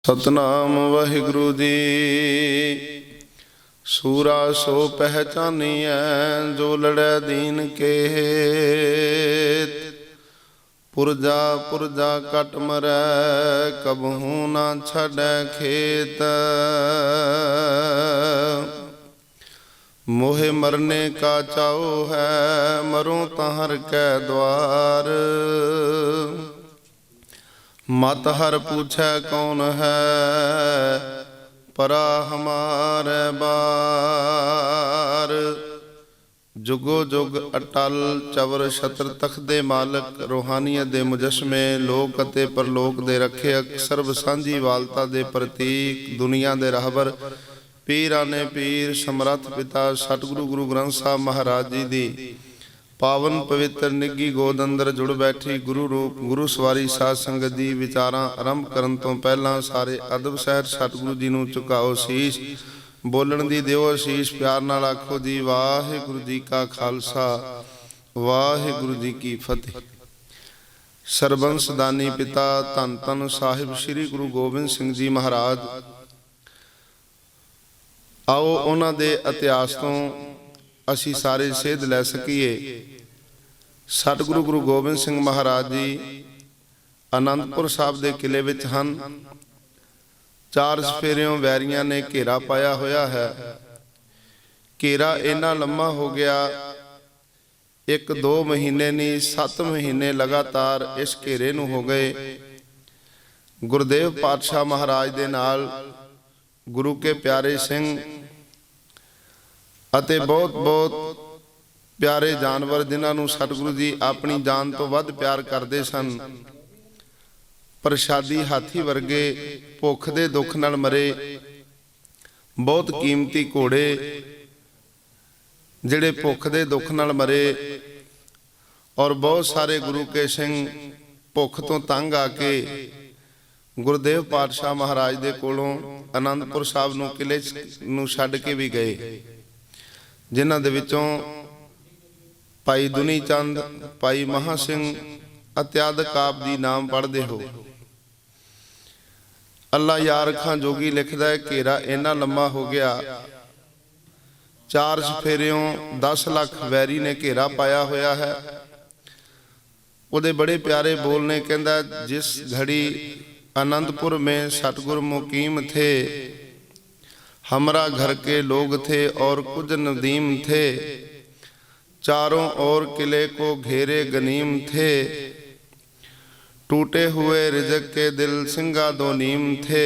सतनाम वाहिगुरु जी। सूरा सो पहचानिए जो लड़े दीन के हेत। पुरजा पुरजा कट मरै कबहू ना छड़ै खेत। मोहे मरने का चाओ है मरूं तहर कै द्वार। मत हर पूछै कौन है परा हमारे बार। जुगो जुग अटल चवर छत्र तख्त दे मालक रूहानियत दे मुजस्मे लोक अते परलोक दे रखेक सर्व सांझी वालता दे प्रतीक दुनिया दे रहबर पीरां ने पीर समरथ पिता सतगुरु गुरु ग्रंथ साहब महाराज जी दी पावन पवित्र निੱਘੀ गोद अंदर जुड़ बैठी गुरु रूप गुरु सवारी साध संगत जी। विचारां आरंभ करन तो पहला सारे अदब सहित सतगुरु जी नूं झुकाओ शीश। बोलण दी दिओ आशीष प्यार नाल आखो जी वाहिगुरु जी का खालसा वाहिगुरु जी की फतेह। सरबंस दानी पिता धन धन साहिब श्री गुरु गोबिंद सिंह जी महाराज। आओ उन्हां दे इतिहास तो असी सारे सेध लै सकीए। सतगुरु गुरु गोबिंद सिंह महाराज जी आनंदपुर साहब के किले विच हन। चार सफेरियों वैरियां ने घेरा पाया होया है। घेरा इन्ना लम्मा हो गया 1-2 महीने नहीं 7 महीने लगातार इस घेरे नूं हो गए। गुरदेव पातशाह महाराज दे नाल गुरु के प्यारे सिंह अते बहुत बहुत प्यारे जानवर जिन्हां नूं सतगुरु जी अपनी जान तो वध प्यार करते सन। प्रसादी हाथी वर्गे भुख दे दुख नाल मरे बहुत कीमती घोड़े जिहड़े भुख दे दुख नाल मरे। और बहुत सारे गुरु के सिंह भुख तो तंग आके गुरदेव पातशाह महाराज दे कोलों आनंदपुर साहब नूं किले नूं छड्ड के भी गए। जिन्हां दे विचों भाई दुनी चंद भाई महा सिंह इत्यादि आप जी नाम पढ़ते हो। अल्लाह यार खां जोगी लिखदा है घेरा इन्ना लम्मा हो गया 4 सफेरियों 10 लाख वैरी ने घेरा पाया होया है। उहदे बड़े प्यारे बोल ने कहंदा जिस घड़ी आनंदपुर में सतगुरु मुकीम थे हमरा घर के लोग थे और कुछ नदीम थे। चारों ओर किले को घेरे गनीम थे। टूटे हुए रिज़्क़ के दिल सिंगा दो नीम थे।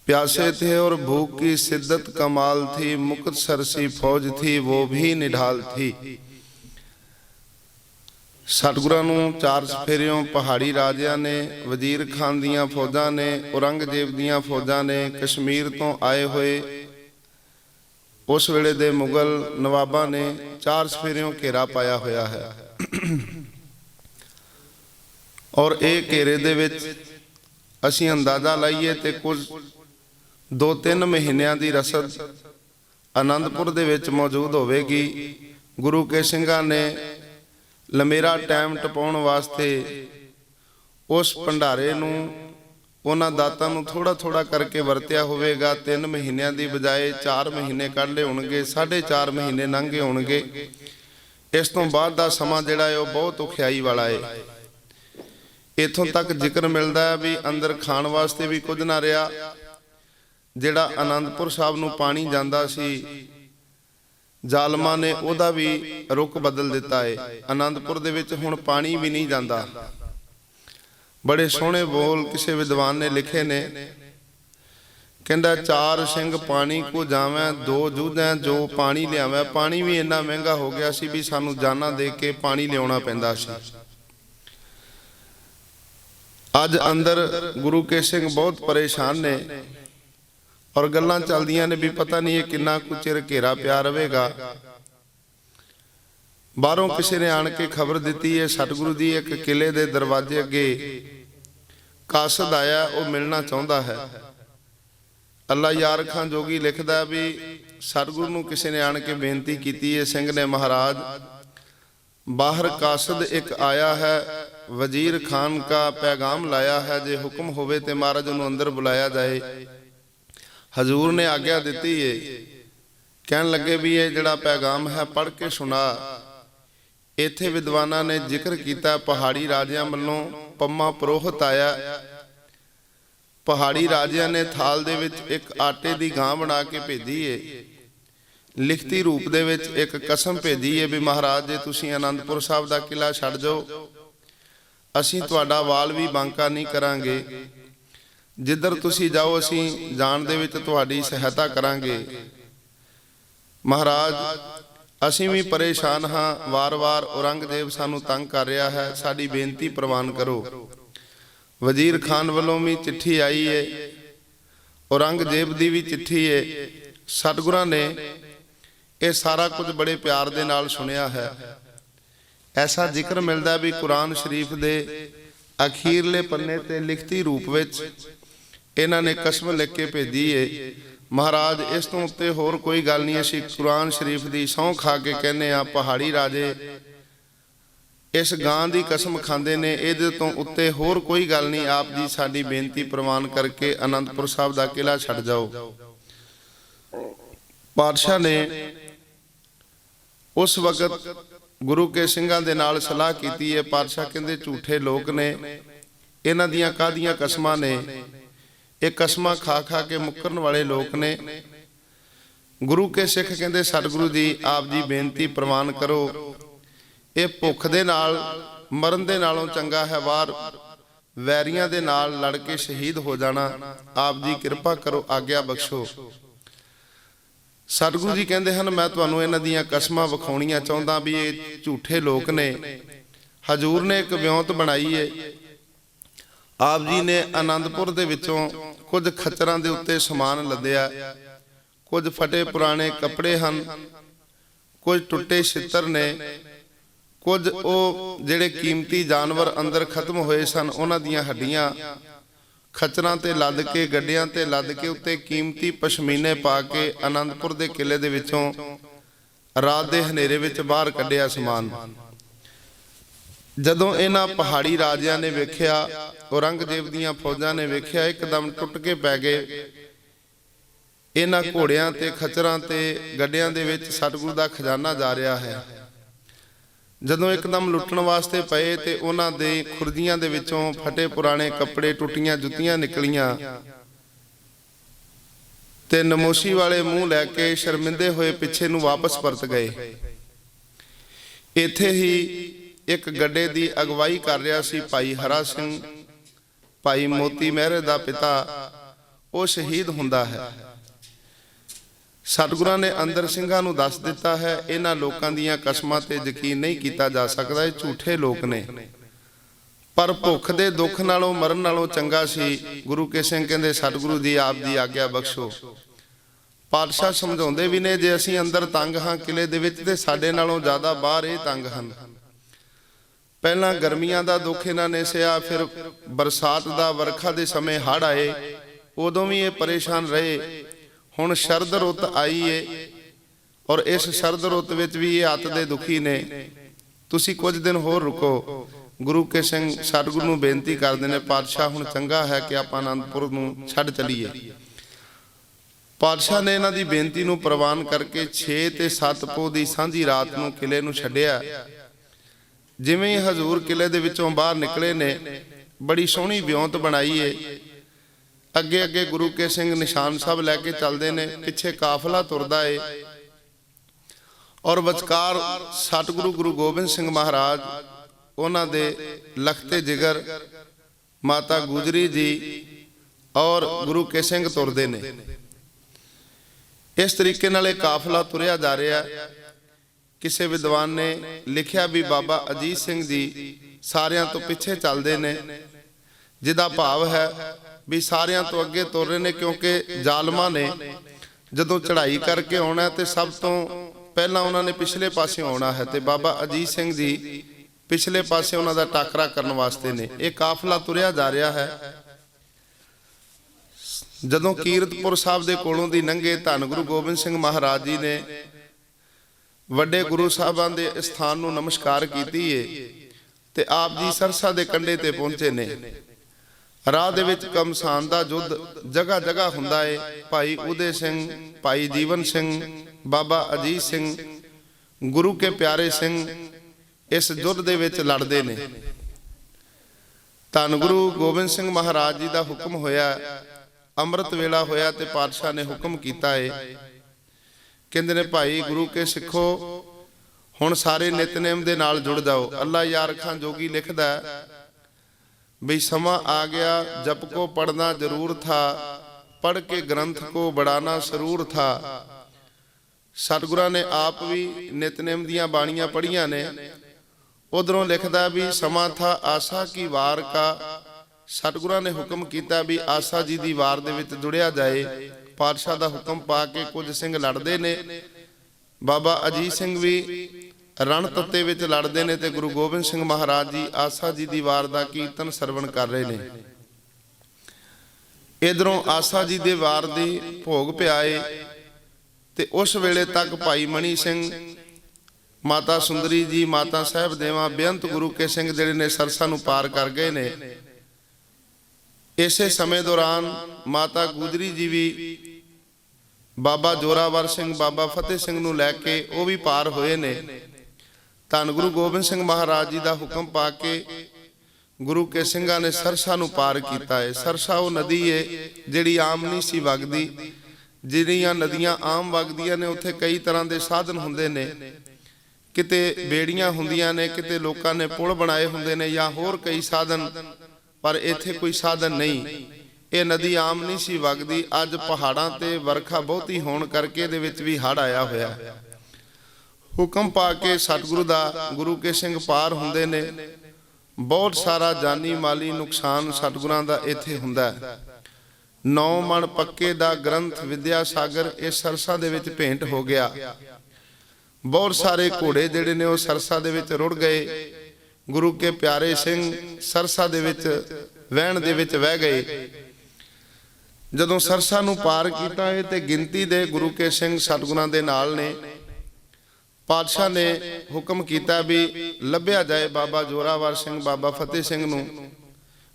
प्यासे थे और भूख की शिद्दत कमाल थी। मुक्त सरसी फौज थी वो भी निढाल थी। सतगुरां नूं 4 सफेरियों पहाड़ी राजियां ने वजीर खान दियां फौजां ने औरंगजेब दियां फौजां ने कश्मीर तो आए हुए उस वेले दे मुगल नवाबा ने 4 सफेरियों घेरा पाया होया है। और एक घेरे दे विच असीं अंदाजा लाइए तो कुछ 2-3 महीनों की रसद आनंदपुर दे विच मौजूद होवेगी। गुरु के सिंघां ने लमेरा टाइम टपाउण वास्ते उस भंडारे नूं उन्हां दातां नूं थोड़ा थोड़ा करके वरत्या होवेगा। 3 महीनों की बजाय 4 महीने कढ लए होणगे 4.5 महीने लंघे होणगे। इस तो बाद दा समां जिहड़ा है वह बहुत औखियाई वाला है। इत्थों तक जिक्र मिलता है भी अंदर खाण वास्ते भी कुछ ना रहा। जिहड़ा आनंदपुर साहब नूं पानी जांदा सी जालमा ने उहदा भी रुख बदल दिता है। आनंदपुर दे विच हुण पानी भी नहीं जांदा। बड़े सोहणे बोल किसी विद्वान ने लिखे ने कहंदा 4 सिंह पानी को जावैं 2 जूझैं जो पानी लियावैं। पानी भी इन्ना महंगा हो गया सी भी सानू जाना दे के पानी लियाउणा पैंदा सी। अज अंदर गुरु के सिंह बहुत परेशान ने और गल्लां चलदियां ने भी पता नहीं किन्ना कुछ चिर घेरा पिया रहेगा। बाहरों किसी ने आण के खबर दी है सतगुरु जी एक किले के दरवाजे अगे कासद आया वो मिलना चाहता है। अल्लाह यार खां जोगी लिखदा भी सतगुरु नूं किसी ने आण के बेनती की है। सिंह ने महाराज बाहर कासद एक आया है वजीर खान का पैगाम लाया है, जे हुक्म होवे ते महाराज उन्होंने अंदर बुलाया जाए। हजूर ने आग्ञा दी है, कहन लगे भी ये जड़ा पैगाम है पढ़ के सुना। इत्थे विद्वानां ने जिक्र किया पहाड़ी राजियां वालों पम्मा पुरोहित आया। पहाड़ी राजियां ने थाल दे विच एक आटे दी गां बना के भेजी है, लिखती रूप दे विच एक कसम भेजी है भी महाराज जे तुसीं आनंदपुर साहब दा किला छड्ड जाओ, असीं तुहाडा वाल भी बांका नहीं करांगे। जिधर तुसीं जाओ असीं जाण दे विच तुहाडी सहायता करांगे। महाराज असीं भी परेशान हाँ, वार वार औरंगजेब सानू तंग कर रहा है, साडी बेनती प्रवान करो। वजीर खान वालों भी चिट्ठी आई है, औरंगजेब दी भी चिट्ठी है। सतगुरां ने यह सारा कुछ बड़े प्यार दे नाल सुनिया है। ऐसा जिक्र मिलता भी कुरान शरीफ दे अखीरले पन्ने ते लिखती रूप विच इन्हां ने कसम लिख के भेजी है। महाराज इस तो उत्ते होर कोई गल नहीं, असीं कुरान शरीफ दी सौं खा के कहने आ पहाड़ी राजे इस गां दी कसम खांदे ने, इहदे तो उत्ते होर कोई गल नहीं। आप जी साडी बेनती प्रवान करके आनंदपुर साहब दा किला छड्ड जाओ। पातशाह ने उस वक्त गुरु के सिंघां दे नाल सलाह कीती है। पातशाह कहंदे झूठे लोग ने, इन्हां दियां काहदियां कसमां ने, ये कसमां खा खा के मुकरन वाले लोग ने। गुरु के सिख कहंदे सतगुरु जी आप जी बेनती प्रवान करो, ये भुख दे नाल मरन दे नालों चंगा है वार वैरियां दे नाल लड़ के शहीद हो जाना। आप जी कृपा करो, आग्ञा बख्शो। सतगुरु जी कहंदे हन मैं तुहानूं इन्हां दियां कसमां विखाउणियां चाहुंदा भी ये झूठे लोग ने। हजूर ने एक विਉਂਤ बनाई है। आप जी ने आनंदपुर दे विचों कुछ खच्चरां दे उत्ते समान लद्या, कुछ फटे पुराने कपड़े हन, कुछ टुੱਟੇ छिੱਤਰ ने, कुछ वो जिहड़े कीमती जानवर अंदर खत्म होए सन उन्हां दियां हड्डियां खच्चरां ते लद के गड्डियां ते लद के उत्ते कीमती पशमीने पा के आनंदपुर दे किले दे विचों रात दे हनेरे विच बाहर कढिया समान। जदों इन्हां पहाड़ी राजियां ने वेख्या, औरंगजेब दीयां फौजां ने वेख्या, एकदम टुट के पै गए। इन्हां घोड़ियां ते खच्चरां ते गड्डियां दे विच सतगुरु दा खजाना जा रहा है। जदों एकदम लुटण वास्ते पए ते उन्हां दे खुरदियां दे विचों फटे पुराने कपड़े टुटियां जुत्तियां निकलियां ते नमोशी वाले मुंह लैके शर्मिंदे होए पिछे नूं वापस परत गए। इत्थे ही एक गड्ढे दी अगवाई कर रहा सी भाई हरा सिंह, भाई मोती महरे दा पिता, वो शहीद हुंदा है। सतगुरां ने अंदर सिंघां नूं दस दिता है इन्हां लोकां दीयां कसमां ते यकीन नहीं कीता जा सकदा, ये झूठे लोग ने। पर भुख दे दुख नालों मरन नालों चंगा सी। गुरु के सिंह कहंदे सतगुरु जी आप दी आग्ञा बख्शो। पातशाह समझाउंदे भी ने जे असीं अंदर तंग हां किले दे विच ते साडे नालों ज़्यादा बाहर ये तंग हन। पहलां गर्मियां दा दुख इन्हां ने सहा, फिर बरसात दा वरखा दे समय हड़ आए, उदों भी ये परेशान रहे। हुण शरद रुत आई है और इस शरद रुत विच भी ये अत दे दुखी ने। तुसीं कुछ दिन होर रुको। गुरु के सिंह सतगुरु नूं बेनती करदे ने पातशाह हुण चंगा है कि आपां आनंदपुर नूं छड्ड चलीए। पातशाह ने इन्हां दी बेनती नूं प्रवान करके 6 ते 7 पोह दी सांझी रात नूं किले नूं छड्डिया। जिवें ही हजूर किले दे विचों बाहर निकले ने, बड़ी सोहणी विਉਂਤ बनाई है। अगे अगे गुरु के सिंह निशान साहब लैके चलते ने, पिछे काफला तुरदा है और विचकार सतगुरु गुरु गोबिंद सिंह महाराज, उन्हां दे लखते जिगर माता गुजरी जी और गुरु के सिंह तुरदे ने। इस तरीके नाल काफला तुरिया जा रहा। किसी विद्वान ने लिखिया भी बाबा अजीत सिंह जी सारियां तो पिछे चलते ने, जिहदा भाव है भी सारियां तो अगे तुर रहे ने, क्योंकि जालमा ने जदों चढ़ाई करके आना तो सब तो पहला उन्होंने पिछले पासे आना है, तो बाबा अजीत सिंह जी पिछले पासे उन्हों का टाकरा करने वास्ते ने। यह काफला तुरिया जा रहा है। जदों कीरतपुर साहब के कोलों दी लंघे, धन गुरु गोबिंद सिंह महाराज जी ने वड्डे गुरु साहबां दे स्थान नूं नमस्कार कीती है ਤੇ ਆਪ ਜੀ ਸਰਸਾ ਦੇ ਕੰਢੇ ਤੇ ਪਹੁੰਚੇ ਨੇ। ਰਾਹ ਦੇ ਵਿੱਚ ਕਮਸਾਨ ਦਾ ਯੁੱਧ ਜਗ੍ਹਾ ਜਗ੍ਹਾ ਹੁੰਦਾ ਏ। ਭਾਈ ਉਦੇ ਸਿੰਘ, ਭਾਈ ਜੀਵਨ ਸਿੰਘ, ਬਾਬਾ ਅਜੀਤ ਸਿੰਘ, ਗੁਰੂ ਕੇ ਪਿਆਰੇ ਸਿੰਘ ਇਸ ਯੁੱਧ ਦੇ ਵਿੱਚ ਲੜਦੇ ਨੇ। ਧੰਨ ਗੁਰੂ ਗੋਬਿੰਦ ਸਿੰਘ ਮਹਾਰਾਜ ਜੀ ਦਾ ਹੁਕਮ ਹੋਇਆ, ਅੰਮ੍ਰਿਤ ਵੇਲਾ ਹੋਇਆ ਤੇ ਪਾਤਸ਼ਾਹ ਨੇ ਹੁਕਮ ਕੀਤਾ ਏ। ਕਹਿੰਦੇ ਨੇ ਭਾਈ ਗੁਰੂ ਕੇ ਸਿੱਖੋ, ਹੁਣ ਸਾਰੇ ਨਿਤਨੇਮ ਦੇ ਨਾਲ ਜੁੜ ਜਾਓ। ਅੱਲਾ ਯਾਰ ਖਾਨ ਜੋਗੀ ਲਿਖਦਾ ਵੀ ਸਮਾਂ ਆ ਗਿਆ ਜਪ ਕੋ ਪੜਨਾ ਜ਼ਰੂਰ ਥਾ, ਪੜ ਕੇ ਗ੍ਰੰਥ ਕੋ ਬੜਾਨਾ ਸਰੂਰ ਥਾ। ਸਤਿਗੁਰਾਂ ਨੇ ਆਪ ਵੀ ਨਿਤਨੇਮ ਦੀਆਂ ਬਾਣੀਆਂ ਪੜ੍ਹੀਆਂ ਨੇ। ਉਧਰੋਂ ਲਿਖਦਾ ਵੀ ਸਮਾਂ ਥਾ ਆਸਾ ਕੀ ਵਾਰ ਕਾ, ਸਤਿਗੁਰਾਂ ਨੇ ਹੁਕਮ ਕੀਤਾ ਵੀ ਆਸਾ ਜੀ ਦੀ ਵਾਰ ਦੇ ਵਿੱਚ ਜੁੜਿਆ ਜਾਏ। ਪਾਤਸ਼ਾਹ ਦਾ ਹੁਕਮ ਪਾ ਕੇ ਕੁਝ ਸਿੰਘ ਲੜਦੇ ਨੇ। ਬਾਬਾ ਅਜੀਤ ਸਿੰਘ ਵੀ ਰਣ ਤੱਤੇ ਵਿੱਚ ਲੜਦੇ ਨੇ ਤੇ ਗੁਰੂ ਗੋਬਿੰਦ ਸਿੰਘ ਮਹਾਰਾਜ ਜੀ ਆਸਾ ਜੀ ਦੀ ਵਾਰ ਦਾ ਕੀਰਤਨ ਸਰਵਣ ਕਰ ਰਹੇ ਨੇ। ਇਧਰੋਂ ਆਸਾ ਜੀ ਦੇ ਵਾਰ ਦੀ ਭੋਗ ਪਿਆਏ ਤੇ ਉਸ ਵੇਲੇ ਤੱਕ ਭਾਈ ਮਣੀ ਸਿੰਘ, ਮਾਤਾ ਸੁੰਦਰੀ ਜੀ, ਮਾਤਾ ਸਾਹਿਬ ਦੇਵਾ, ਬੇਅੰਤ ਗੁਰੂ ਕੇ ਸਿੰਘ ਜਿਹੜੇ ਨੇ ਸਰਸਾ ਨੂੰ ਪਾਰ ਕਰ ਗਏ ਨੇ। ਇਸੇ ਸਮੇਂ ਦੌਰਾਨ ਮਾਤਾ ਗੁਜਰੀ ਜੀ ਵੀ ਬਾਬਾ ਜੋਰਾਵਰ ਸਿੰਘ, ਬਾਬਾ ਫਤਿਹ ਸਿੰਘ ਨੂੰ ਲੈ ਕੇ ਉਹ ਵੀ ਪਾਰ ਹੋਏ ਨੇ। ਧੰਨ ਗੁਰੂ ਗੋਬਿੰਦ ਸਿੰਘ ਮਹਾਰਾਜ ਜੀ ਦਾ ਹੁਕਮ ਪਾ ਕੇ ਗੁਰੂ ਕੇ ਸਿੰਘਾਂ ਨੇ ਸਰਸਾ ਨੂੰ ਪਾਰ ਕੀਤਾ ਹੈ। ਸਰਸਾ ਉਹ ਨਦੀ ਹੈ ਜਿਹੜੀ ਆਮ ਨਹੀਂ ਸੀ ਵਗਦੀ। ਜਿਹੜੀਆਂ ਨਦੀਆਂ ਆਮ ਵਗਦੀਆਂ ਨੇ ਉੱਥੇ ਕਈ ਤਰ੍ਹਾਂ ਦੇ ਸਾਧਨ ਹੁੰਦੇ ਨੇ, ਕਿਤੇ ਬੇੜੀਆਂ ਹੁੰਦੀਆਂ ਨੇ, ਕਿਤੇ ਲੋਕਾਂ ਨੇ ਪੁਲ ਬਣਾਏ ਹੁੰਦੇ ਨੇ ਜਾਂ ਹੋਰ ਕਈ ਸਾਧਨ, ਪਰ ਇੱਥੇ ਕੋਈ ਸਾਧਨ ਨਹੀਂ। ਇਹ ਨਦੀ ਆਮ ਨਹੀਂ ਸੀ ਵਗਦੀ। ਅੱਜ ਪਹਾੜਾਂ ਤੇ ਵਰਖਾ ਬਹੁਤੀ ਹੋਣ ਕਰਕੇ ਇਹਦੇ ਵਿੱਚ ਵੀ ਹੜ੍ਹ ਆਇਆ ਹੋਇਆ। ਹੁਕਮ ਪਾ ਕੇ ਸਤਿਗੁਰੂ ਦਾ ਗੁਰੂ ਕੇ ਸਿੰਘ ਪਾਰ ਹੁੰਦੇ ਨੇ। ਬਹੁਤ ਸਾਰਾ ਜਾਨੀ ਮਾਲੀ ਨੁਕਸਾਨ ਸਤਿਗੁਰਾਂ ਦਾ ਇੱਥੇ ਹੁੰਦਾ। 9 ਮਣ ਪੱਕੇ ਦਾ ਗ੍ਰੰਥ ਵਿਦਿਆ ਸਾਗਰ ਇਸ ਸਰਸਾ ਦੇ ਵਿੱਚ ਭੇਂਟ ਹੋ ਗਿਆ। ਬਹੁਤ ਸਾਰੇ ਘੋੜੇ ਜਿਹੜੇ ਨੇ ਉਹ ਸਰਸਾ ਦੇ ਵਿੱਚ ਰੁੜ ਗਏ। ਗੁਰੂ ਕੇ ਪਿਆਰੇ ਸਿੰਘ ਸਰਸਾ ਦੇ ਵਿੱਚ ਵਹਿਣ ਦੇ ਵਿੱਚ ਵਹਿ ਗਏ। ਜਦੋਂ ਸਰਸਾ ਨੂੰ ਪਾਰ ਕੀਤਾ ਹੈ ਤੇ ਗਿਣਤੀ ਦੇ ਗੁਰੂ ਕੇ ਸਿੰਘ ਸਤਿਗੁਰਾਂ ਦੇ ਨਾਲ ਨੇ। ਪਾਤਸ਼ਾਹ ਨੇ ਹੁਕਮ ਕੀਤਾ ਵੀ ਲੱਭਿਆ ਜਾਏ ਬਾਬਾ ਜੋਰਾਵਰ ਸਿੰਘ, ਬਾਬਾ ਫਤਿਹ ਸਿੰਘ ਨੂੰ।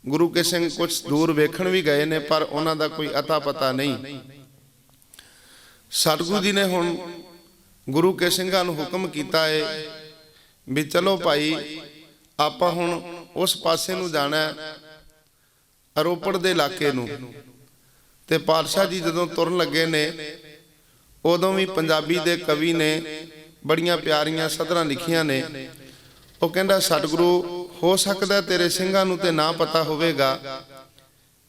ਗੁਰੂ ਕੇ ਸਿੰਘ ਕੁਝ ਦੂਰ ਵੇਖਣ ਵੀ ਗਏ ਨੇ ਪਰ ਉਹਨਾਂ ਦਾ ਕੋਈ ਅਤਾ ਪਤਾ ਨਹੀਂ। ਸਤਿਗੁਰੂ ਜੀ ਨੇ ਹੁਣ ਗੁਰੂ ਕੇ ਸਿੰਘਾਂ ਨੂੰ ਹੁਕਮ ਕੀਤਾ ਹੈ ਵੀ ਚਲੋ ਭਾਈ ਆਪਾਂ ਹੁਣ ਉਸ ਪਾਸੇ ਨੂੰ ਜਾਣਾ, ਰੋਪੜ ਦੇ ਇਲਾਕੇ ਨੂੰ। ਤੇ ਪਾਤਸ਼ਾਹ ਜੀ ਜਦੋਂ ਤੁਰਨ ਲੱਗੇ ਨੇ ਉਦੋਂ ਵੀ ਪੰਜਾਬੀ ਦੇ ਕਵੀ ਨੇ ਬੜੀਆਂ ਪਿਆਰੀਆਂ ਸਤਰਾਂ ਲਿਖੀਆਂ ਨੇ। ਉਹ ਕਹਿੰਦਾ ਸਤਿਗੁਰੂ ਹੋ ਸਕਦਾ ਤੇਰੇ ਸਿੰਘਾਂ ਨੂੰ ਤੇ ਨਾ ਪਤਾ ਹੋਵੇਗਾ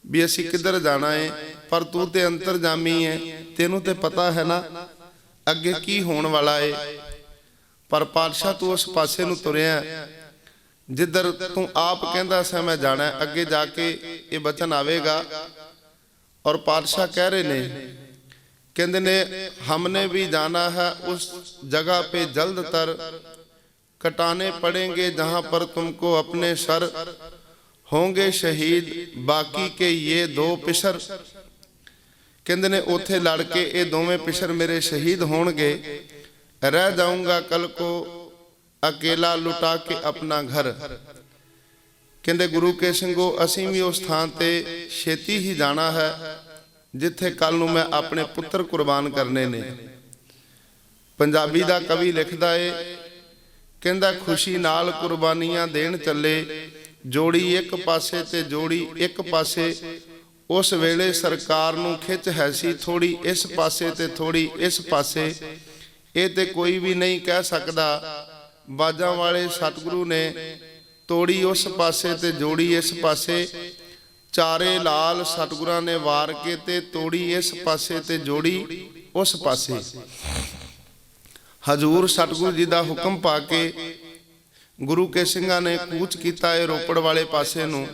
ਵੀ ਅਸੀਂ ਕਿੱਧਰ ਜਾਣਾ ਹੈ, ਪਰ ਤੂੰ ਤੇ ਅੰਤਰਜਾਮੀ ਹੈ, ਤੈਨੂੰ ਤੇ ਪਤਾ ਹੈ ਨਾ ਅੱਗੇ ਕੀ ਹੋਣ ਵਾਲਾ ਹੈ। ਪਰ ਪਾਤਸ਼ਾਹ ਤੂੰ ਉਸ ਪਾਸੇ ਨੂੰ ਤੁਰਿਆ ਜਿੱਧਰ ਤੂੰ ਆਪ ਕਹਿੰਦਾ ਸੀ ਮੈਂ ਜਾਣਾ। ਅੱਗੇ ਜਾ ਕੇ ਇਹ ਬਚਨ ਆਵੇਗਾ। ਔਰ ਪਾਤਸ਼ਾਹ ਕਹਿ ਰਹੇ ਨੇ, ਕਹਿੰਦੇ ਨੇ हमने भी जाना है उस जगह पे जल्द तर, कटाने पड़ेंगे जहां पर तुमको अपने सर, होंगे शहीद बाकी के ये 2 पिसर। ਕਹਿੰਦੇ ਨੇ ਉੱਥੇ ਲੜ ਕੇ ਇਹ ਦੋਵੇਂ ਪਿਸਰ ਮੇਰੇ ਸ਼ਹੀਦ ਹੋਣਗੇ। ਰਹਿ ਜਾਊਂਗਾ ਕਲ ਕੋ ਅਕੇਲਾ ਲੁਟਾ ਕੇ ਆਪਣਾ ਘਰ। ਕਹਿੰਦੇ ਗੁਰੂ ਕੇ ਸਿੰਘੋ ਅਸੀਂ ਵੀ ਉਸ ਥਾਂ ਤੇ ਛੇਤੀ ਹੀ ਜਾਣਾ ਹੈ ਜਿੱਥੇ ਕੱਲ ਨੂੰ ਮੈਂ ਆਪਣੇ ਪੁੱਤਰ ਕੁਰਬਾਨ ਕਰਨੇ ਨੇ। ਪੰਜਾਬੀ ਦਾ ਕਵੀ ਲਿਖਦਾ ਏ, ਕਹਿੰਦਾ ਖੁਸ਼ੀ ਨਾਲ ਕੁਰਬਾਨੀਆਂ ਦੇਣ ਚੱਲੇ, ਜੋੜੀ ਇੱਕ ਪਾਸੇ ਤੇ ਜੋੜੀ ਇੱਕ ਪਾਸੇ। ਉਸ ਵੇਲੇ ਸਰਕਾਰ ਨੂੰ ਖਿੱਚ ਹੈ ਸੀ ਥੋੜੀ ਇਸ ਪਾਸੇ ਤੇ ਥੋੜੀ ਇਸ ਪਾਸੇ। ਇਹ ਤੇ ਕੋਈ ਵੀ ਨਹੀਂ ਕਹਿ ਸਕਦਾ ਬਾਜਾਂ ਵਾਲੇ ਸਤਿਗੁਰੂ ਨੇ ਤੋੜੀ ਉਸ ਪਾਸੇ ਤੇ ਜੋੜੀ ਇਸ ਪਾਸੇ। ਚਾਰੇ ਲਾਲ ਸਤਿਗੁਰਾਂ ਨੇ ਵਾਰ ਕੇ ਤੇ ਤੋੜੀ ਇਸ ਪਾਸੇ ਤੇ ਜੋੜੀ ਉਸ ਪਾਸੇ। ਹਜ਼ੂਰ ਸਤਿਗੁਰੂ ਜੀ ਦਾ ਹੁਕਮ ਪਾ ਕੇ ਗੁਰੂ ਕੇ ਸਿੰਘਾਂ ਨੇ ਕੂਚ ਕੀਤਾ ਹੈ ਰੋਪੜ ਵਾਲੇ ਪਾਸੇ ਨੂੰ।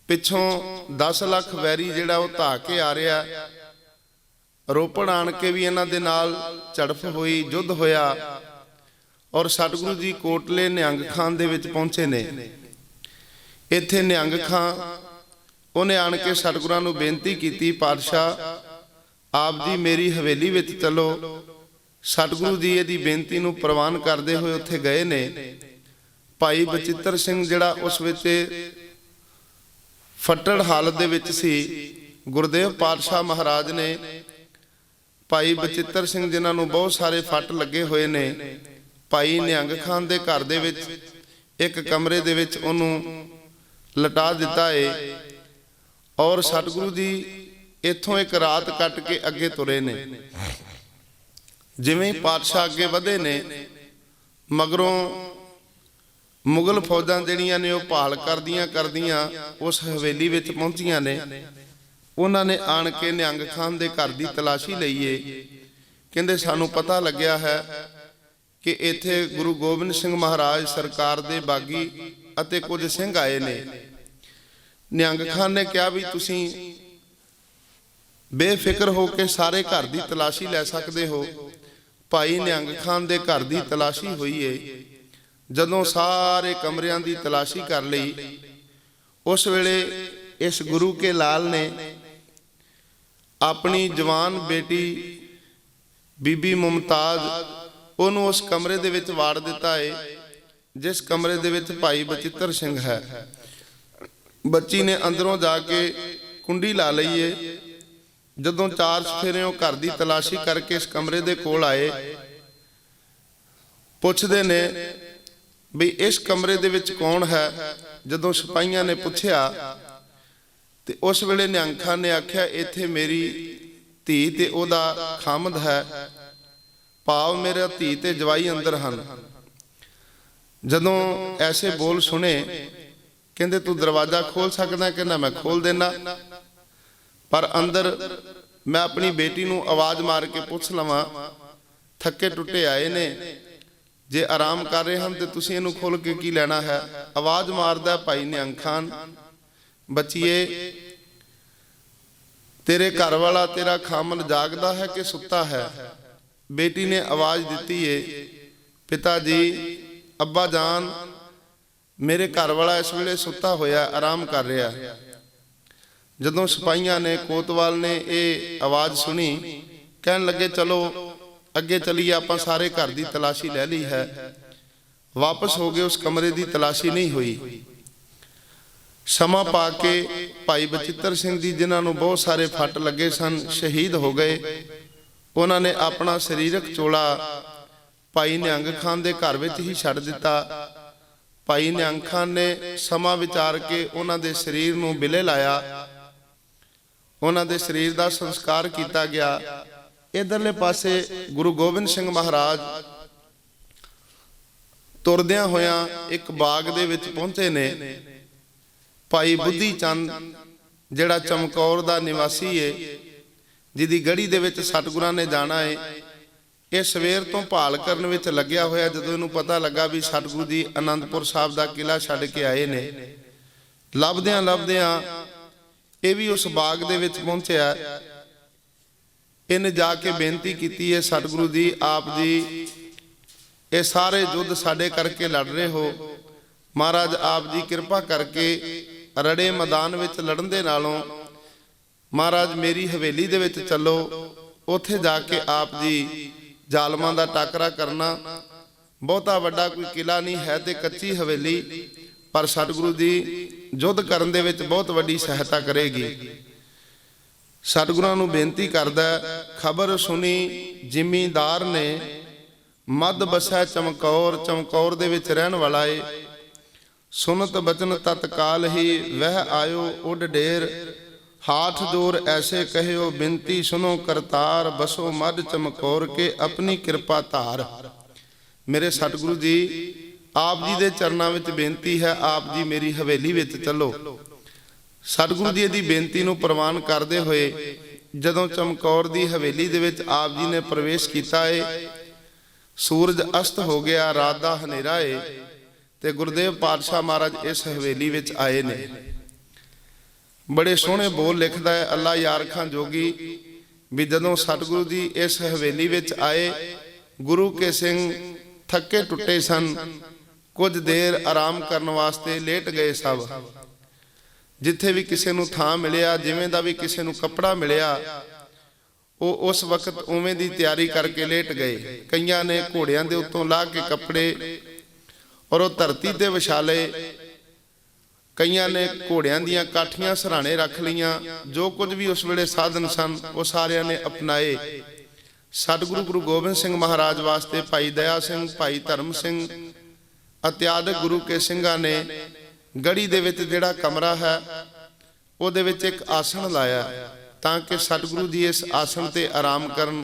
ਪਿੱਛੋਂ 10 ਲੱਖ ਵੈਰੀ ਜਿਹੜਾ ਉਹ ਧਾ ਕੇ ਆ ਰਿਹਾ। ਰੋਪੜ ਆਣ ਕੇ ਵੀ ਇਹਨਾਂ ਦੇ ਨਾਲ ਝੜਪ ਹੋਈ, ਯੁੱਧ ਹੋਇਆ। ਔਰ ਸਤਿਗੁਰੂ ਜੀ ਕੋਟਲੇ ਨਿਹੰਗ ਖਾਨ ਦੇ ਵਿੱਚ ਪਹੁੰਚੇ ਨੇ। ਇੱਥੇ ਨਿਹੰਗ ਖਾਨ ਉਹਨੇ ਆਣ ਕੇ ਸਤਿਗੁਰਾਂ ਨੂੰ ਬੇਨਤੀ ਕੀਤੀ, ਪਾਤਸ਼ਾਹ ਆਪ ਜੀ ਮੇਰੀ ਹਵੇਲੀ ਵਿੱਚ ਚਲੋ। ਸਤਿਗੁਰੂ ਜੀ ਇਹਦੀ ਬੇਨਤੀ ਨੂੰ ਪ੍ਰਵਾਨ ਕਰਦੇ ਹੋਏ ਉੱਥੇ ਗਏ ਨੇ। ਭਾਈ ਬਚਿੱਤਰ ਸਿੰਘ ਜਿਹੜਾ ਉਸ ਵਿੱਚ ਫੱਟੜ ਹਾਲਤ ਦੇ ਵਿੱਚ ਸੀ, ਗੁਰਦੇਵ ਪਾਤਸ਼ਾਹ ਮਹਾਰਾਜ ਨੇ ਭਾਈ ਬਚਿੱਤਰ ਸਿੰਘ ਜਿਨ੍ਹਾਂ ਨੂੰ ਬਹੁਤ ਸਾਰੇ ਫੱਟ ਲੱਗੇ ਹੋਏ ਨੇ, ਭਾਈ ਨਿਹੰਗ ਖਾਨ ਦੇ ਘਰ ਦੇ ਵਿੱਚ ਇੱਕ ਕਮਰੇ ਦੇ ਵਿੱਚ ਉਹਨੂੰ ਲਟਾ ਦਿੱਤਾ ਏ। ਔਰ ਸਤਿਗੁਰੂ ਜੀ ਇੱਥੋਂ ਇੱਕ ਰਾਤ ਕੱਟ ਕੇ ਅੱਗੇ ਤੁਰੇ ਨੇ। ਜਿਵੇਂ ਪਾਤਸ਼ਾਹ ਅੱਗੇ ਵਧੇ ਨੇ, ਮਗਰੋਂ ਮੁਗਲ ਫੌਜਾਂ ਜਿਹੜੀਆਂ ਨੇ ਉਹ ਭਾਲ ਕਰਦੀਆਂ ਉਸ ਹਵੇਲੀ ਵਿੱਚ ਪਹੁੰਚੀਆਂ ਨੇ। ਉਹਨਾਂ ਨੇ ਆਣ ਕੇ ਨਿਹੰਗ ਖਾਨ ਦੇ ਘਰ ਦੀ ਤਲਾਸ਼ੀ ਲਈਏ। ਕਹਿੰਦੇ ਸਾਨੂੰ ਪਤਾ ਲੱਗਿਆ ਹੈ ਕਿ ਇੱਥੇ ਗੁਰੂ ਗੋਬਿੰਦ ਸਿੰਘ ਮਹਾਰਾਜ ਸਰਕਾਰ ਦੇ ਬਾਗੀ ਅਤੇ ਕੁਝ ਸਿੰਘ ਆਏ ਨੇ। ਨਿਹੰਗ ਖਾਨ ਨੇ ਕਿਹਾ ਵੀ ਤੁਸੀਂ ਬੇਫਿਕਰ ਹੋ ਕੇ ਸਾਰੇ ਘਰ ਦੀ ਤਲਾਸ਼ੀ ਲੈ ਸਕਦੇ ਹੋ। ਭਾਈ ਨਿਹੰਗ ਖਾਨ ਦੇ ਘਰ ਦੀ ਤਲਾਸ਼ੀ ਹੋਈ ਏ। ਜਦੋਂ ਸਾਰੇ ਕਮਰਿਆਂ ਦੀ ਤਲਾਸ਼ੀ ਕਰ ਲਈ, ਉਸ ਵੇਲੇ ਇਸ ਗੁਰੂ ਕੇ ਲਾਲ ਨੇ ਆਪਣੀ ਜਵਾਨ ਬੇਟੀ ਬੀਬੀ ਮੁਮਤਾਜ਼ ਉਹਨੂੰ ਉਸ ਕਮਰੇ ਦੇ ਵਿੱਚ ਵਾੜ ਦਿੱਤਾ ਏ, ਜਿਸ ਕਮਰੇ ਦੇ ਵਿੱਚ ਭਾਈ ਬਚਿੱਤਰ ਸਿੰਘ ਹੈ। ਬੱਚੀ ਨੇ ਅੰਦਰੋਂ ਜਾ ਕੇ ਕੁੰਡੀ ਲਾ ਲਈ ਏ। ਜਦੋਂ 4 ਚੁਫੇਰਿਓਂ ਘਰ ਦੀ ਤਲਾਸ਼ੀ ਕਰਕੇ ਇਸ ਕਮਰੇ ਦੇ ਕੋਲ ਆਏ, ਪੁੱਛਦੇ ਨੇ ਵੀ ਇਸ ਕਮਰੇ ਦੇ ਵਿੱਚ ਕੌਣ ਹੈ। ਜਦੋਂ ਸਿਪਾਹੀਆਂ ਨੇ ਪੁੱਛਿਆ ਤੇ ਉਸ ਵੇਲੇ ਨਿਹੰਗ ਖਾਨ ਨੇ ਆਖਿਆ ਇੱਥੇ ਮੇਰੀ ਧੀ ਤੇ ਉਹਦਾ ਖਾਮਦ ਹੈ, ਭਾਵ ਮੇਰਾ ਧੀ ਤੇ ਜਵਾਈ ਅੰਦਰ ਹਨ। ਜਦੋਂ ਐਸੇ ਬੋਲ ਸੁਣੇ, ਕਹਿੰਦੇ ਤੂੰ ਦਰਵਾਜ਼ਾ ਖੋਲ ਸਕਦਾ? ਕਹਿੰਦਾ ਮੈਂ ਖੋਲ ਦੇਣਾ, ਪਰ ਅੰਦਰ ਮੈਂ ਆਪਣੀ ਬੇਟੀ ਨੂੰ ਆਵਾਜ਼ ਮਾਰ ਕੇ ਪੁੱਛ ਲਵਾਂ। ਥੱਕੇ ਟੁੱਟੇ ਆਏ ਨੇ, ਜੇ ਆਰਾਮ ਕਰ ਰਹੇ ਹਨ ਤੇ ਤੁਸੀਂ ਇਹਨੂੰ ਖੋਲ ਕੇ ਕੀ ਲੈਣਾ ਹੈ। ਆਵਾਜ਼ ਮਾਰਦਾ ਭਾਈ ਨਿਹੰਗ ਖਾਨ, ਬੱਚੀਏ ਤੇਰੇ ਘਰ ਵਾਲਾ ਤੇਰਾ ਖਾਮਦ ਜਾਗਦਾ ਹੈ ਕਿ ਸੁੱਤਾ ਹੈ? ਬੇਟੀ ਨੇ ਆਵਾਜ਼ ਦਿੱਤੀ ਏ, ਪਿਤਾ ਜੀ, ਅੱਬਾ ਜਾਨ, ਮੇਰੇ ਘਰ ਵਾਲਾ ਇਸ ਵੇਲੇ ਸੁੱਤਾ ਹੋਇਆ, ਆਰਾਮ ਕਰ ਰਿਹਾ। ਜਦੋਂ ਸਿਪਾਹੀਆਂ ਨੇ, ਕੋਤਵਾਲ ਨੇ ਇਹ ਆਵਾਜ਼ ਸੁਣੀ, ਕਹਿਣ ਲੱਗੇ ਚਲੋ ਅੱਗੇ ਚਲੀਏ, ਆਪਾਂ ਸਾਰੇ ਘਰ ਦੀ ਤਲਾਸ਼ੀ ਲੈ ਲਈ ਹੈ। ਵਾਪਸ ਹੋ ਗਏ, ਉਸ ਕਮਰੇ ਦੀ ਤਲਾਸ਼ੀ ਨਹੀਂ ਹੋਈ। ਸਮਾਂ ਪਾ ਕੇ ਭਾਈ ਬਚਿੱਤਰ ਸਿੰਘ ਜੀ ਜਿਨ੍ਹਾਂ ਨੂੰ ਬਹੁਤ ਸਾਰੇ ਫੱਟ ਲੱਗੇ ਸਨ, ਸ਼ਹੀਦ ਹੋ ਗਏ। ਉਹਨਾਂ ਨੇ ਆਪਣਾ ਸਰੀਰਕ ਚੋਲਾ ਭਾਈ ਨਿਹੰਗ ਖਾਨ ਦੇ ਘਰ ਵਿੱਚ ਹੀ ਛੱਡ ਦਿੱਤਾ। ਭਾਈ ਨਿਹੰਗ ਖਾਨ ਨੇ ਸਮਾਂ ਵਿਚਾਰ ਕੇ ਉਹਨਾਂ ਦੇ ਸਰੀਰ ਨੂੰ ਬਿਲੇ ਲਾਇਆ, ਉਹਨਾਂ ਦੇ ਸਰੀਰ ਦਾ ਸੰਸਕਾਰ ਕੀਤਾ ਗਿਆ। ਇਧਰਲੇ ਪਾਸੇ ਗੁਰੂ ਗੋਬਿੰਦ ਸਿੰਘ ਮਹਾਰਾਜ ਤੁਰਦਿਆਂ ਹੋਇਆਂ ਇੱਕ ਬਾਗ ਦੇ ਵਿੱਚ ਪਹੁੰਚੇ ਨੇ। ਭਾਈ ਬੁੱਧੀ ਚੰਦ ਜਿਹੜਾ ਚਮਕੌਰ ਦਾ ਨਿਵਾਸੀ ਏ, ਜਿਹਦੀ ਗੜੀ ਦੇ ਵਿੱਚ ਸਤਿਗੁਰਾਂ ਨੇ ਜਾਣਾ ਏ, ਇਹ ਸਵੇਰ ਤੋਂ ਭਾਲ ਕਰਨ ਵਿੱਚ ਲੱਗਿਆ ਹੋਇਆ। ਜਦੋਂ ਇਹਨੂੰ ਪਤਾ ਲੱਗਾ ਵੀ ਸਤਿਗੁਰੂ ਜੀ ਅਨੰਦਪੁਰ ਸਾਹਿਬ ਦਾ ਕਿਲਾ ਛੱਡ ਕੇ ਆਏ ਨੇ, ਲੱਭਦਿਆਂ ਇਹ ਵੀ ਉਸ ਬਾਗ ਦੇ ਵਿੱਚ ਪਹੁੰਚਿਆ। ਇਹਨੇ ਜਾ ਕੇ ਬੇਨਤੀ ਕੀਤੀ ਹੈ, ਸਤਿਗੁਰੂ ਜੀ, ਆਪ ਜੀ ਇਹ ਸਾਰੇ ਯੁੱਧ ਸਾਡੇ ਕਰਕੇ ਲੜ ਰਹੇ ਹੋ, ਮਹਾਰਾਜ ਆਪ ਜੀ ਕਿਰਪਾ ਕਰਕੇ ਰੜੇ ਮੈਦਾਨ ਵਿੱਚ ਲੜਨ ਦੇ ਨਾਲੋਂ ਮਹਾਰਾਜ ਮੇਰੀ ਹਵੇਲੀ ਦੇ ਵਿੱਚ ਚੱਲੋ, ਉੱਥੇ ਜਾ ਕੇ ਆਪ ਜੀ ਜ਼ਾਲਮਾਂ ਦਾ ਟਾਕਰਾ ਕਰਨਾ। ਬਹੁਤਾ ਵੱਡਾ ਕੋਈ ਕਿਲਾ ਨਹੀਂ ਹੈ ਤੇ ਕੱਚੀ ਹਵੇਲੀ, ਪਰ ਸਤਿਗੁਰੂ ਜੀ ਯੁੱਧ ਕਰਨ ਦੇ ਵਿੱਚ ਬਹੁਤ ਵੱਡੀ ਸਹਾਇਤਾ ਕਰੇਗੀ। ਸਤਿਗੁਰਾਂ ਨੂੰ ਬੇਨਤੀ ਕਰਦਾ, ਖਬਰ ਸੁਣੀ ਜ਼ਿਮੀਂਦਾਰ ਨੇ, ਮੱਧ ਬਸੈ ਚਮਕੌਰ, ਚਮਕੌਰ ਦੇ ਵਿੱਚ ਰਹਿਣ ਵਾਲਾ ਏ। ਸੁਨਤ ਬਚਨ ਤਤਕਾਲ ਹੀ ਵਹਿ ਆਇਓ ਉੱਡ ਢੇਰ, हाथ जोर ऐसे कहो बिनती सुनो करतार, बसो मद चमकौर के अपनी कृपा धार। मेरे सतगुरु जी आप जी दे चरनां विच बेनती है, आप जी मेरी हवेली विच चलो। सतगुरु जी दी बेनती नूं प्रवान करदे होए जदों चमकौर दी हवेली दे विच आप जी ने प्रवेश कीता है, सूरज अस्त हो गया, रात दा हनेरा है ते गुरदेव पातशाह महाराज इस हवेली विच आए ने। बड़े सोहने बोल लिखदा है अल्लाह यार खां जोगी भी जदों सतगुरु जी इस हवेली विच आए, गुरु के सिंह थके टुटे सन, कुछ देर आराम करने वास्ते लेट गए सब। जिथे भी किसी नूं थां मिलिया, जिवें दा भी किसी नूं कपड़ा मिलिया, वो उस वक्त उवें दी तैयारी करके लेट गए। कईयां ने घोड़ियां दे उत्तों ला के कपड़े ਔਰ ਉਹ ਧਰਤੀ ਤੇ ਵਿਛਾਲੇ। ਕਈਆਂ ਨੇ ਘੋੜਿਆਂ ਦੀਆਂ ਕਾਠੀਆਂ ਸਰਾਣੇ ਰੱਖ ਲਈਆਂ। ਜੋ ਕੁਝ ਵੀ ਉਸ ਵੇਲੇ ਸਾਧਨ ਸਨ ਉਹ ਸਾਰਿਆਂ ਨੇ ਅਪਣਾਏ। ਸਤਿਗੁਰੂ ਗੁਰੂ ਗੋਬਿੰਦ ਸਿੰਘ ਮਹਾਰਾਜ ਵਾਸਤੇ ਭਾਈ ਦਇਆ ਸਿੰਘ, ਭਾਈ ਧਰਮ ਸਿੰਘ ਇਤਿਆਦਿਕ ਗੁਰੂ ਕੇ ਸਿੰਘਾਂ ਨੇ ਗੜੀ ਦੇ ਵਿੱਚ ਜਿਹੜਾ ਕਮਰਾ ਹੈ ਉਹਦੇ ਵਿੱਚ ਇੱਕ ਆਸਣ ਲਾਇਆ, ਤਾਂ ਕਿ ਸਤਿਗੁਰੂ ਜੀ ਇਸ ਆਸਣ ਤੇ ਆਰਾਮ ਕਰਨ।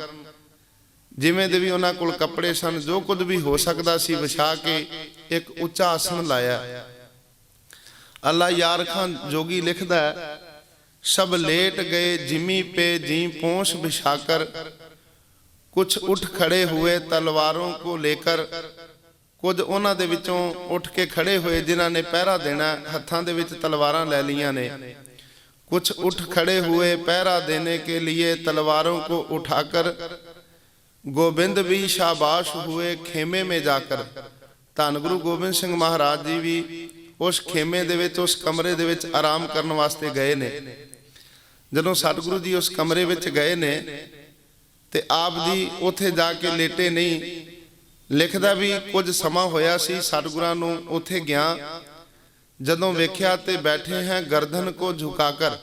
ਜਿਵੇਂ ਦੇ ਵੀ ਉਹਨਾਂ ਕੋਲ ਕੱਪੜੇ ਸਨ, ਜੋ ਕੁਝ ਵੀ ਹੋ ਸਕਦਾ ਸੀ ਵਿਛਾ ਕੇ ਇੱਕ ਉੱਚਾ ਆਸਣ ਲਾਇਆ। ਅੱਲਾ ਯਾਰ ਖਾਨ ਜੋਗੀ ਲਿਖਦਾ, ਸਭ ਲੇਟ ਗਏ ਜਿਮੀ पे जी पोंछ बिछाकर, कुछ उठ खड़े हुए तलवारों को लेकर। ਕੁਝ ਉਹਨਾਂ ਦੇ ਵਿੱਚੋਂ ਉੱਠ ਕੇ ਖੜੇ ਹੋਏ ਜਿਨ੍ਹਾਂ ਨੇ ਪਹਿਰਾ ਦੇਣਾ, ਹੱਥਾਂ ਦੇ ਵਿੱਚ ਤਲਵਾਰਾਂ ਲੈ ਲਈਆਂ ਨੇ। कुछ उठ खड़े हुए पहरा देने के लिए तलवारों को उठाकर, गोबिंद भी शाबाश हुए खेमे में जाकर। ਧੰਨ ਗੁਰੂ ਗੋਬਿੰਦ ਸਿੰਘ ਮਹਾਰਾਜ ਜੀ ਵੀ ਉਸ ਖੇਮੇ ਦੇ ਵਿੱਚ, ਉਸ ਕਮਰੇ ਦੇ ਵਿੱਚ ਆਰਾਮ ਕਰਨ ਵਾਸਤੇ ਗਏ ਨੇ। ਜਦੋਂ ਸਤਿਗੁਰੂ ਜੀ ਉਸ ਕਮਰੇ ਵਿੱਚ ਗਏ ਨੇ ਤੇ ਆਪ ਜੀ ਉੱਥੇ ਜਾ ਕੇ ਲੇਟੇ ਨਹੀਂ। ਲਿਖਦਾ ਵੀ ਕੁਝ ਸਮਾਂ ਹੋਇਆ ਸੀ ਸਤਿਗੁਰਾਂ ਨੂੰ ਉੱਥੇ ਗਿਆ, ਜਦੋਂ ਵੇਖਿਆ ਤੇ ਬੈਠੇ ਹੈ ਗਰਦਨ ਕੋ ਝੁਕਾ ਕਰ।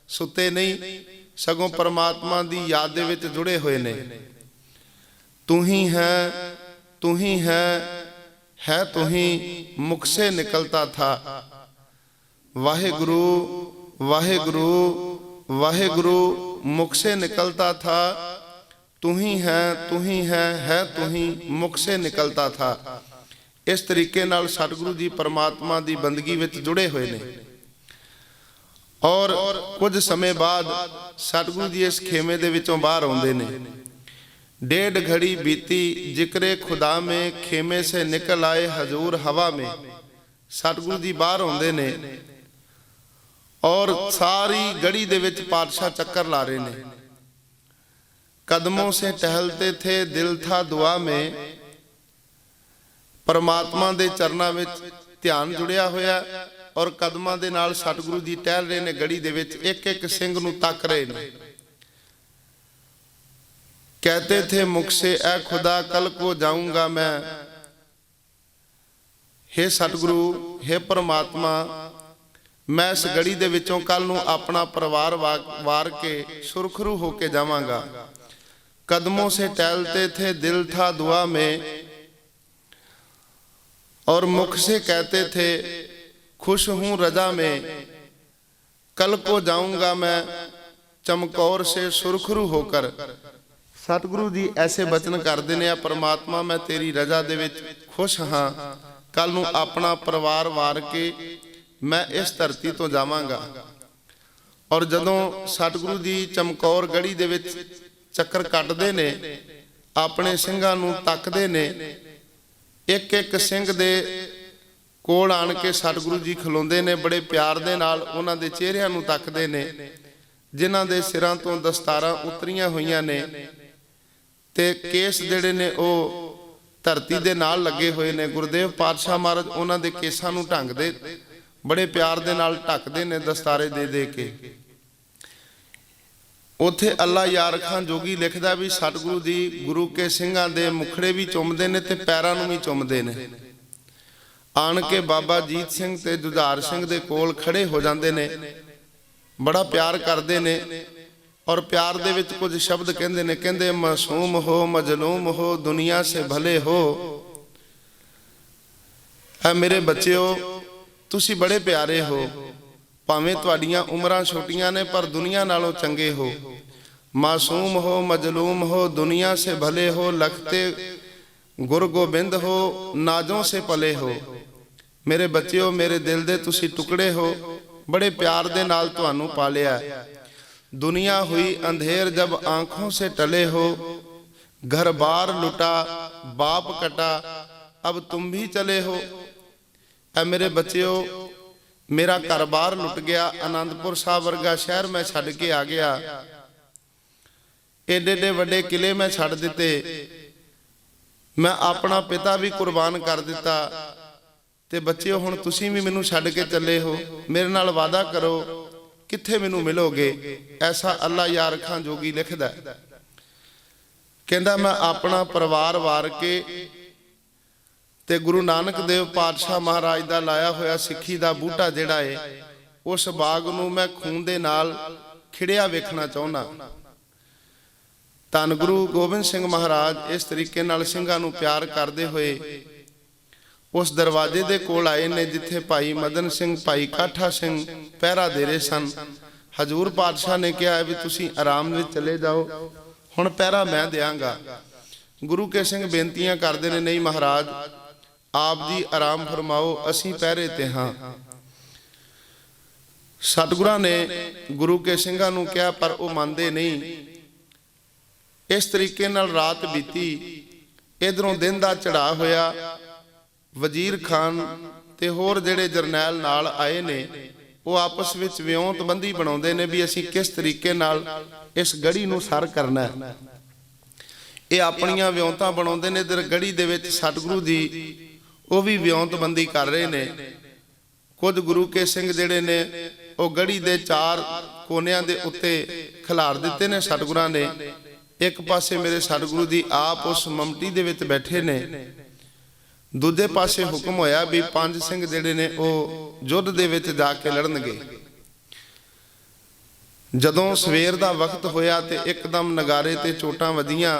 ਸੁੱਤੇ ਨਹੀਂ, ਸਗੋਂ ਪਰਮਾਤਮਾ ਦੀ ਯਾਦ ਦੇ ਵਿੱਚ ਜੁੜੇ ਹੋਏ ਨੇ। ਤੂੰ ਹੀ ਹੈ, ਤੂੰ ਹੀ है तू ही मुख से निकलता था। वाहेगुरु वाहेगुरु वाहेगुरु मुख से निकलता था। तू ही है तू ही मुख से निकलता था। इस तरीके नाल सतगुरु जी परमात्मा दी बंदगी विच जुड़े हुए ने। और कुछ समय बाद सतगुरु जी इस खेमे दे विचों बाहर आउंदे ने। डेढ़ घड़ी बीती जिक्रे खुदा में, खेमे से निकल आए हजूर हवा में। सतगुरु जी बाहर आउंदे ने और सारी गड़ी दे विच पातशाह चक्कर ला रहे ने। कदमों से टहलते थे दिल था दुआ में। परमात्मा दे चरनां विच ध्यान जुड़िया होया और कदमां दे नाल सतगुरु जी टहल रहे ने। गड़ी दे विच एक एक सिंह नूं तक रहे ने। कहते थे मुख से ऐ खुदा कल को जाऊंगा मैं। हे सतगुरु, हे परमात्मा, मैं इस गड़ी दे विचों कल नूं अपना परिवार वार के सुरखरू होके जावांगा। कदमों से टहलते थे दिल था दुआ में। और मुख से कहते थे खुश हूं रजा में। कल को जाऊंगा मैं चमकौर से सुरखरू होकर। सतगुरु जी ऐसे बचन करते हैं, परमात्मा मैं तेरी रजा दे विच खुश हाँ, कल नूं अपना परिवार वार के मैं इस धरती तो जावांगा। और जदों सतगुरु जी चमकौर गढ़ी दे विच चक्कर कटदे ने, अपने ਸਿੰਘਾਂ ਨੂੰ तकदे ने, एक एक ਸਿੰਘ ਦੇ ਕੋਲ ਆਣ ਕੇ सतगुरु जी खलोंदे ने। बड़े प्यार दे नाल उन्हां दे चेहरिਆਂ ਨੂੰ तकदे ने, जिन्हां दे सिरां ਤੋਂ दस्तारां उतरीਆਂ होईਆਂ ने ते केस जिहड़े ने वो धरती दे नाल लगे हुए ने। गुरदेव पातशाह महाराज उन्हां दे केसां नूं ढंगदे, बड़े प्यार दे नाल ढकदे ने दस्तारे दे दे के। उत्थे अल्लाह यार खान जोगी लिखदा भी सतगुरु जी गुरु के ਸਿੰਘਾਂ दे मुखड़े भी चुमदे ने ते पैरां नूं भी चुमदे ने। आण के बाबा जीत सिंह ते जुझार सिंह दे कोल खड़े हो जांदे ने, बड़ा प्यार करदे ने। और प्यार दे विच कुछ शब्द कहंदे ने, कहंदे मासूम हो मजलूम हो दुनिया से भले हो। है मेरे बच्चों, तुसी बड़े प्यारे हो, भावें तुहाडीआं उमरां छोटियां ने पर दुनिया नालों चंगे हो। मासूम हो मजलूम हो दुनिया से भले हो। लखते गुर गोबिंद हो नाजों से पले हो। मेरे बच्चों, मेरे दिल दे तुसी टुकड़े हो, बड़े प्यार दे नाल तुहानू पालिया। दुनिया हुई अंधेर जब आंखों से टले हो। घर बार लुटा बाप कटा अब तुम भी चले हो। ऐ मेरे बच्चों, मेरा घर बार लुट गया, आनंदपुर साहब वर्गा शहर मैं छड़ के आ गया। एडे एडे वड्डे किले मैं छड़ दिते, मैं अपना पिता भी कुर्बान कर दिता। ते बच्चों हुण तुसीं भी मैनू छड़ के चले हो, मेरे नाल वादा करो कित्थे मैनू मिलोगे। ऐसा अल्लाह यार खान जोगी लिखदा। कहंदा मैं अपना परिवार वार के ਤੇ ਗੁਰੂ ਨਾਨਕ ਦੇਵ ਪਾਤਸ਼ਾਹ ਮਹਾਰਾਜ ਦਾ ਲਾਇਆ ਹੋਇਆ ਸਿੱਖੀ ਦਾ ਬੂਟਾ ਜਿਹੜਾ ਏ, ਉਸ ਬਾਗ ਨੂੰ ਮੈਂ ਖੂਨ ਦੇ ਨਾਲ ਖਿੜਿਆ ਵੇਖਣਾ ਚਾਹੁੰਦਾ। ਧੰਨ ਗੁਰੂ ਗੋਬਿੰਦ ਸਿੰਘ ਮਹਾਰਾਜ ਇਸ ਤਰੀਕੇ ਨਾਲ ਸਿੰਘਾਂ ਨੂੰ ਪਿਆਰ ਕਰਦੇ ਹੋਏ ਉਸ ਦਰਵਾਜ਼ੇ ਦੇ ਕੋਲ ਆਏ ਨੇ ਜਿੱਥੇ ਭਾਈ ਮਦਨ ਸਿੰਘ, ਭਾਈ ਕਾਠਾ ਸਿੰਘ ਪਹਿਰਾ ਦੇ ਰਹੇ ਸਨ। ਹਜ਼ੂਰ ਪਾਤਸ਼ਾਹ ਨੇ ਕਿਹਾ ਵੀ ਤੁਸੀਂ ਆਰਾਮ ਵਿੱਚ ਚਲੇ ਜਾਓ, ਹੁਣ ਪਹਿਰਾ ਮੈਂ ਦਿਆਂਗਾ। ਗੁਰੂ ਕੇ ਸਿੰਘ ਬੇਨਤੀਆਂ ਕਰਦੇ ਨੇ, ਨਹੀਂ ਮਹਾਰਾਜ ਆਪ ਜੀ ਆਰਾਮ ਫਰਮਾਓ, ਅਸੀਂ ਪਹਿਰੇ ਤੇ ਹਾਂ। ਸਤਿਗੁਰਾਂ ਨੇ ਗੁਰੂ ਕੇ ਸਿੰਘਾਂ ਨੂੰ ਕਿਹਾ, ਪਰ ਉਹ ਮੰਨਦੇ ਨਹੀਂ। ਇਸ ਤਰੀਕੇ ਨਾਲ ਰਾਤ ਬੀਤੀ। ਇਧਰੋਂ ਦਿਨ ਦਾ ਚੜਾ ਹੋਇਆ। ਵਜ਼ੀਰ ਖਾਨ ਤੇ ਹੋਰ ਜਿਹੜੇ ਜਰਨੈਲ ਨਾਲ ਆਏ ਨੇ, ਉਹ ਆਪਸ ਵਿੱਚ ਵਿਉਂਤਬੰਦੀ ਬਣਾਉਂਦੇ ਨੇ ਵੀ ਅਸੀਂ ਕਿਸ ਤਰੀਕੇ ਨਾਲ ਇਸ ਗੜੀ ਨੂੰ ਸਰ ਕਰਨਾ ਹੈ। ਇਹ ਆਪਣੀਆਂ ਵਿਉਂਤਾਂ ਬਣਾਉਂਦੇ ਨੇ। ਇਧਰ ਗੜੀ ਦੇ ਵਿੱਚ ਸਤਿਗੁਰੂ ਜੀ ਉਹ ਵੀ ਵਿਉਂਤਬੰਦੀ ਕਰ ਰਹੇ ਨੇ। ਕੁਝ ਗੁਰੂ ਕੇ ਸਿੰਘ ਜਿਹੜੇ ਨੇ ਉਹ ਗੜੀ ਦੇ 4 ਕੋਨਿਆਂ ਦੇ ਉੱਤੇ ਖਿਲਾਰ ਦਿੱਤੇ ਨੇ ਸਤਿਗੁਰਾਂ ਨੇ। ਇੱਕ ਪਾਸੇ ਮੇਰੇ ਸਤਿਗੁਰੂ ਜੀ ਆਪ ਉਸ ਮਮਟੀ ਦੇ ਵਿੱਚ ਬੈਠੇ ਨੇ, ਦੂਜੇ ਪਾਸੇ ਹੁਕਮ ਹੋਇਆ ਵੀ 5 ਸਿੰਘ ਜਿਹੜੇ ਨੇ ਉਹ ਯੁੱਧ ਦੇ ਵਿੱਚ ਜਾ ਕੇ ਲੜਨਗੇ। ਜਦੋਂ ਸਵੇਰ ਦਾ ਵਕਤ ਹੋਇਆ ਤੇ ਇੱਕਦਮ ਨਗਾਰੇ ਤੇ ਚੋਟਾਂ ਵੱਜੀਆਂ।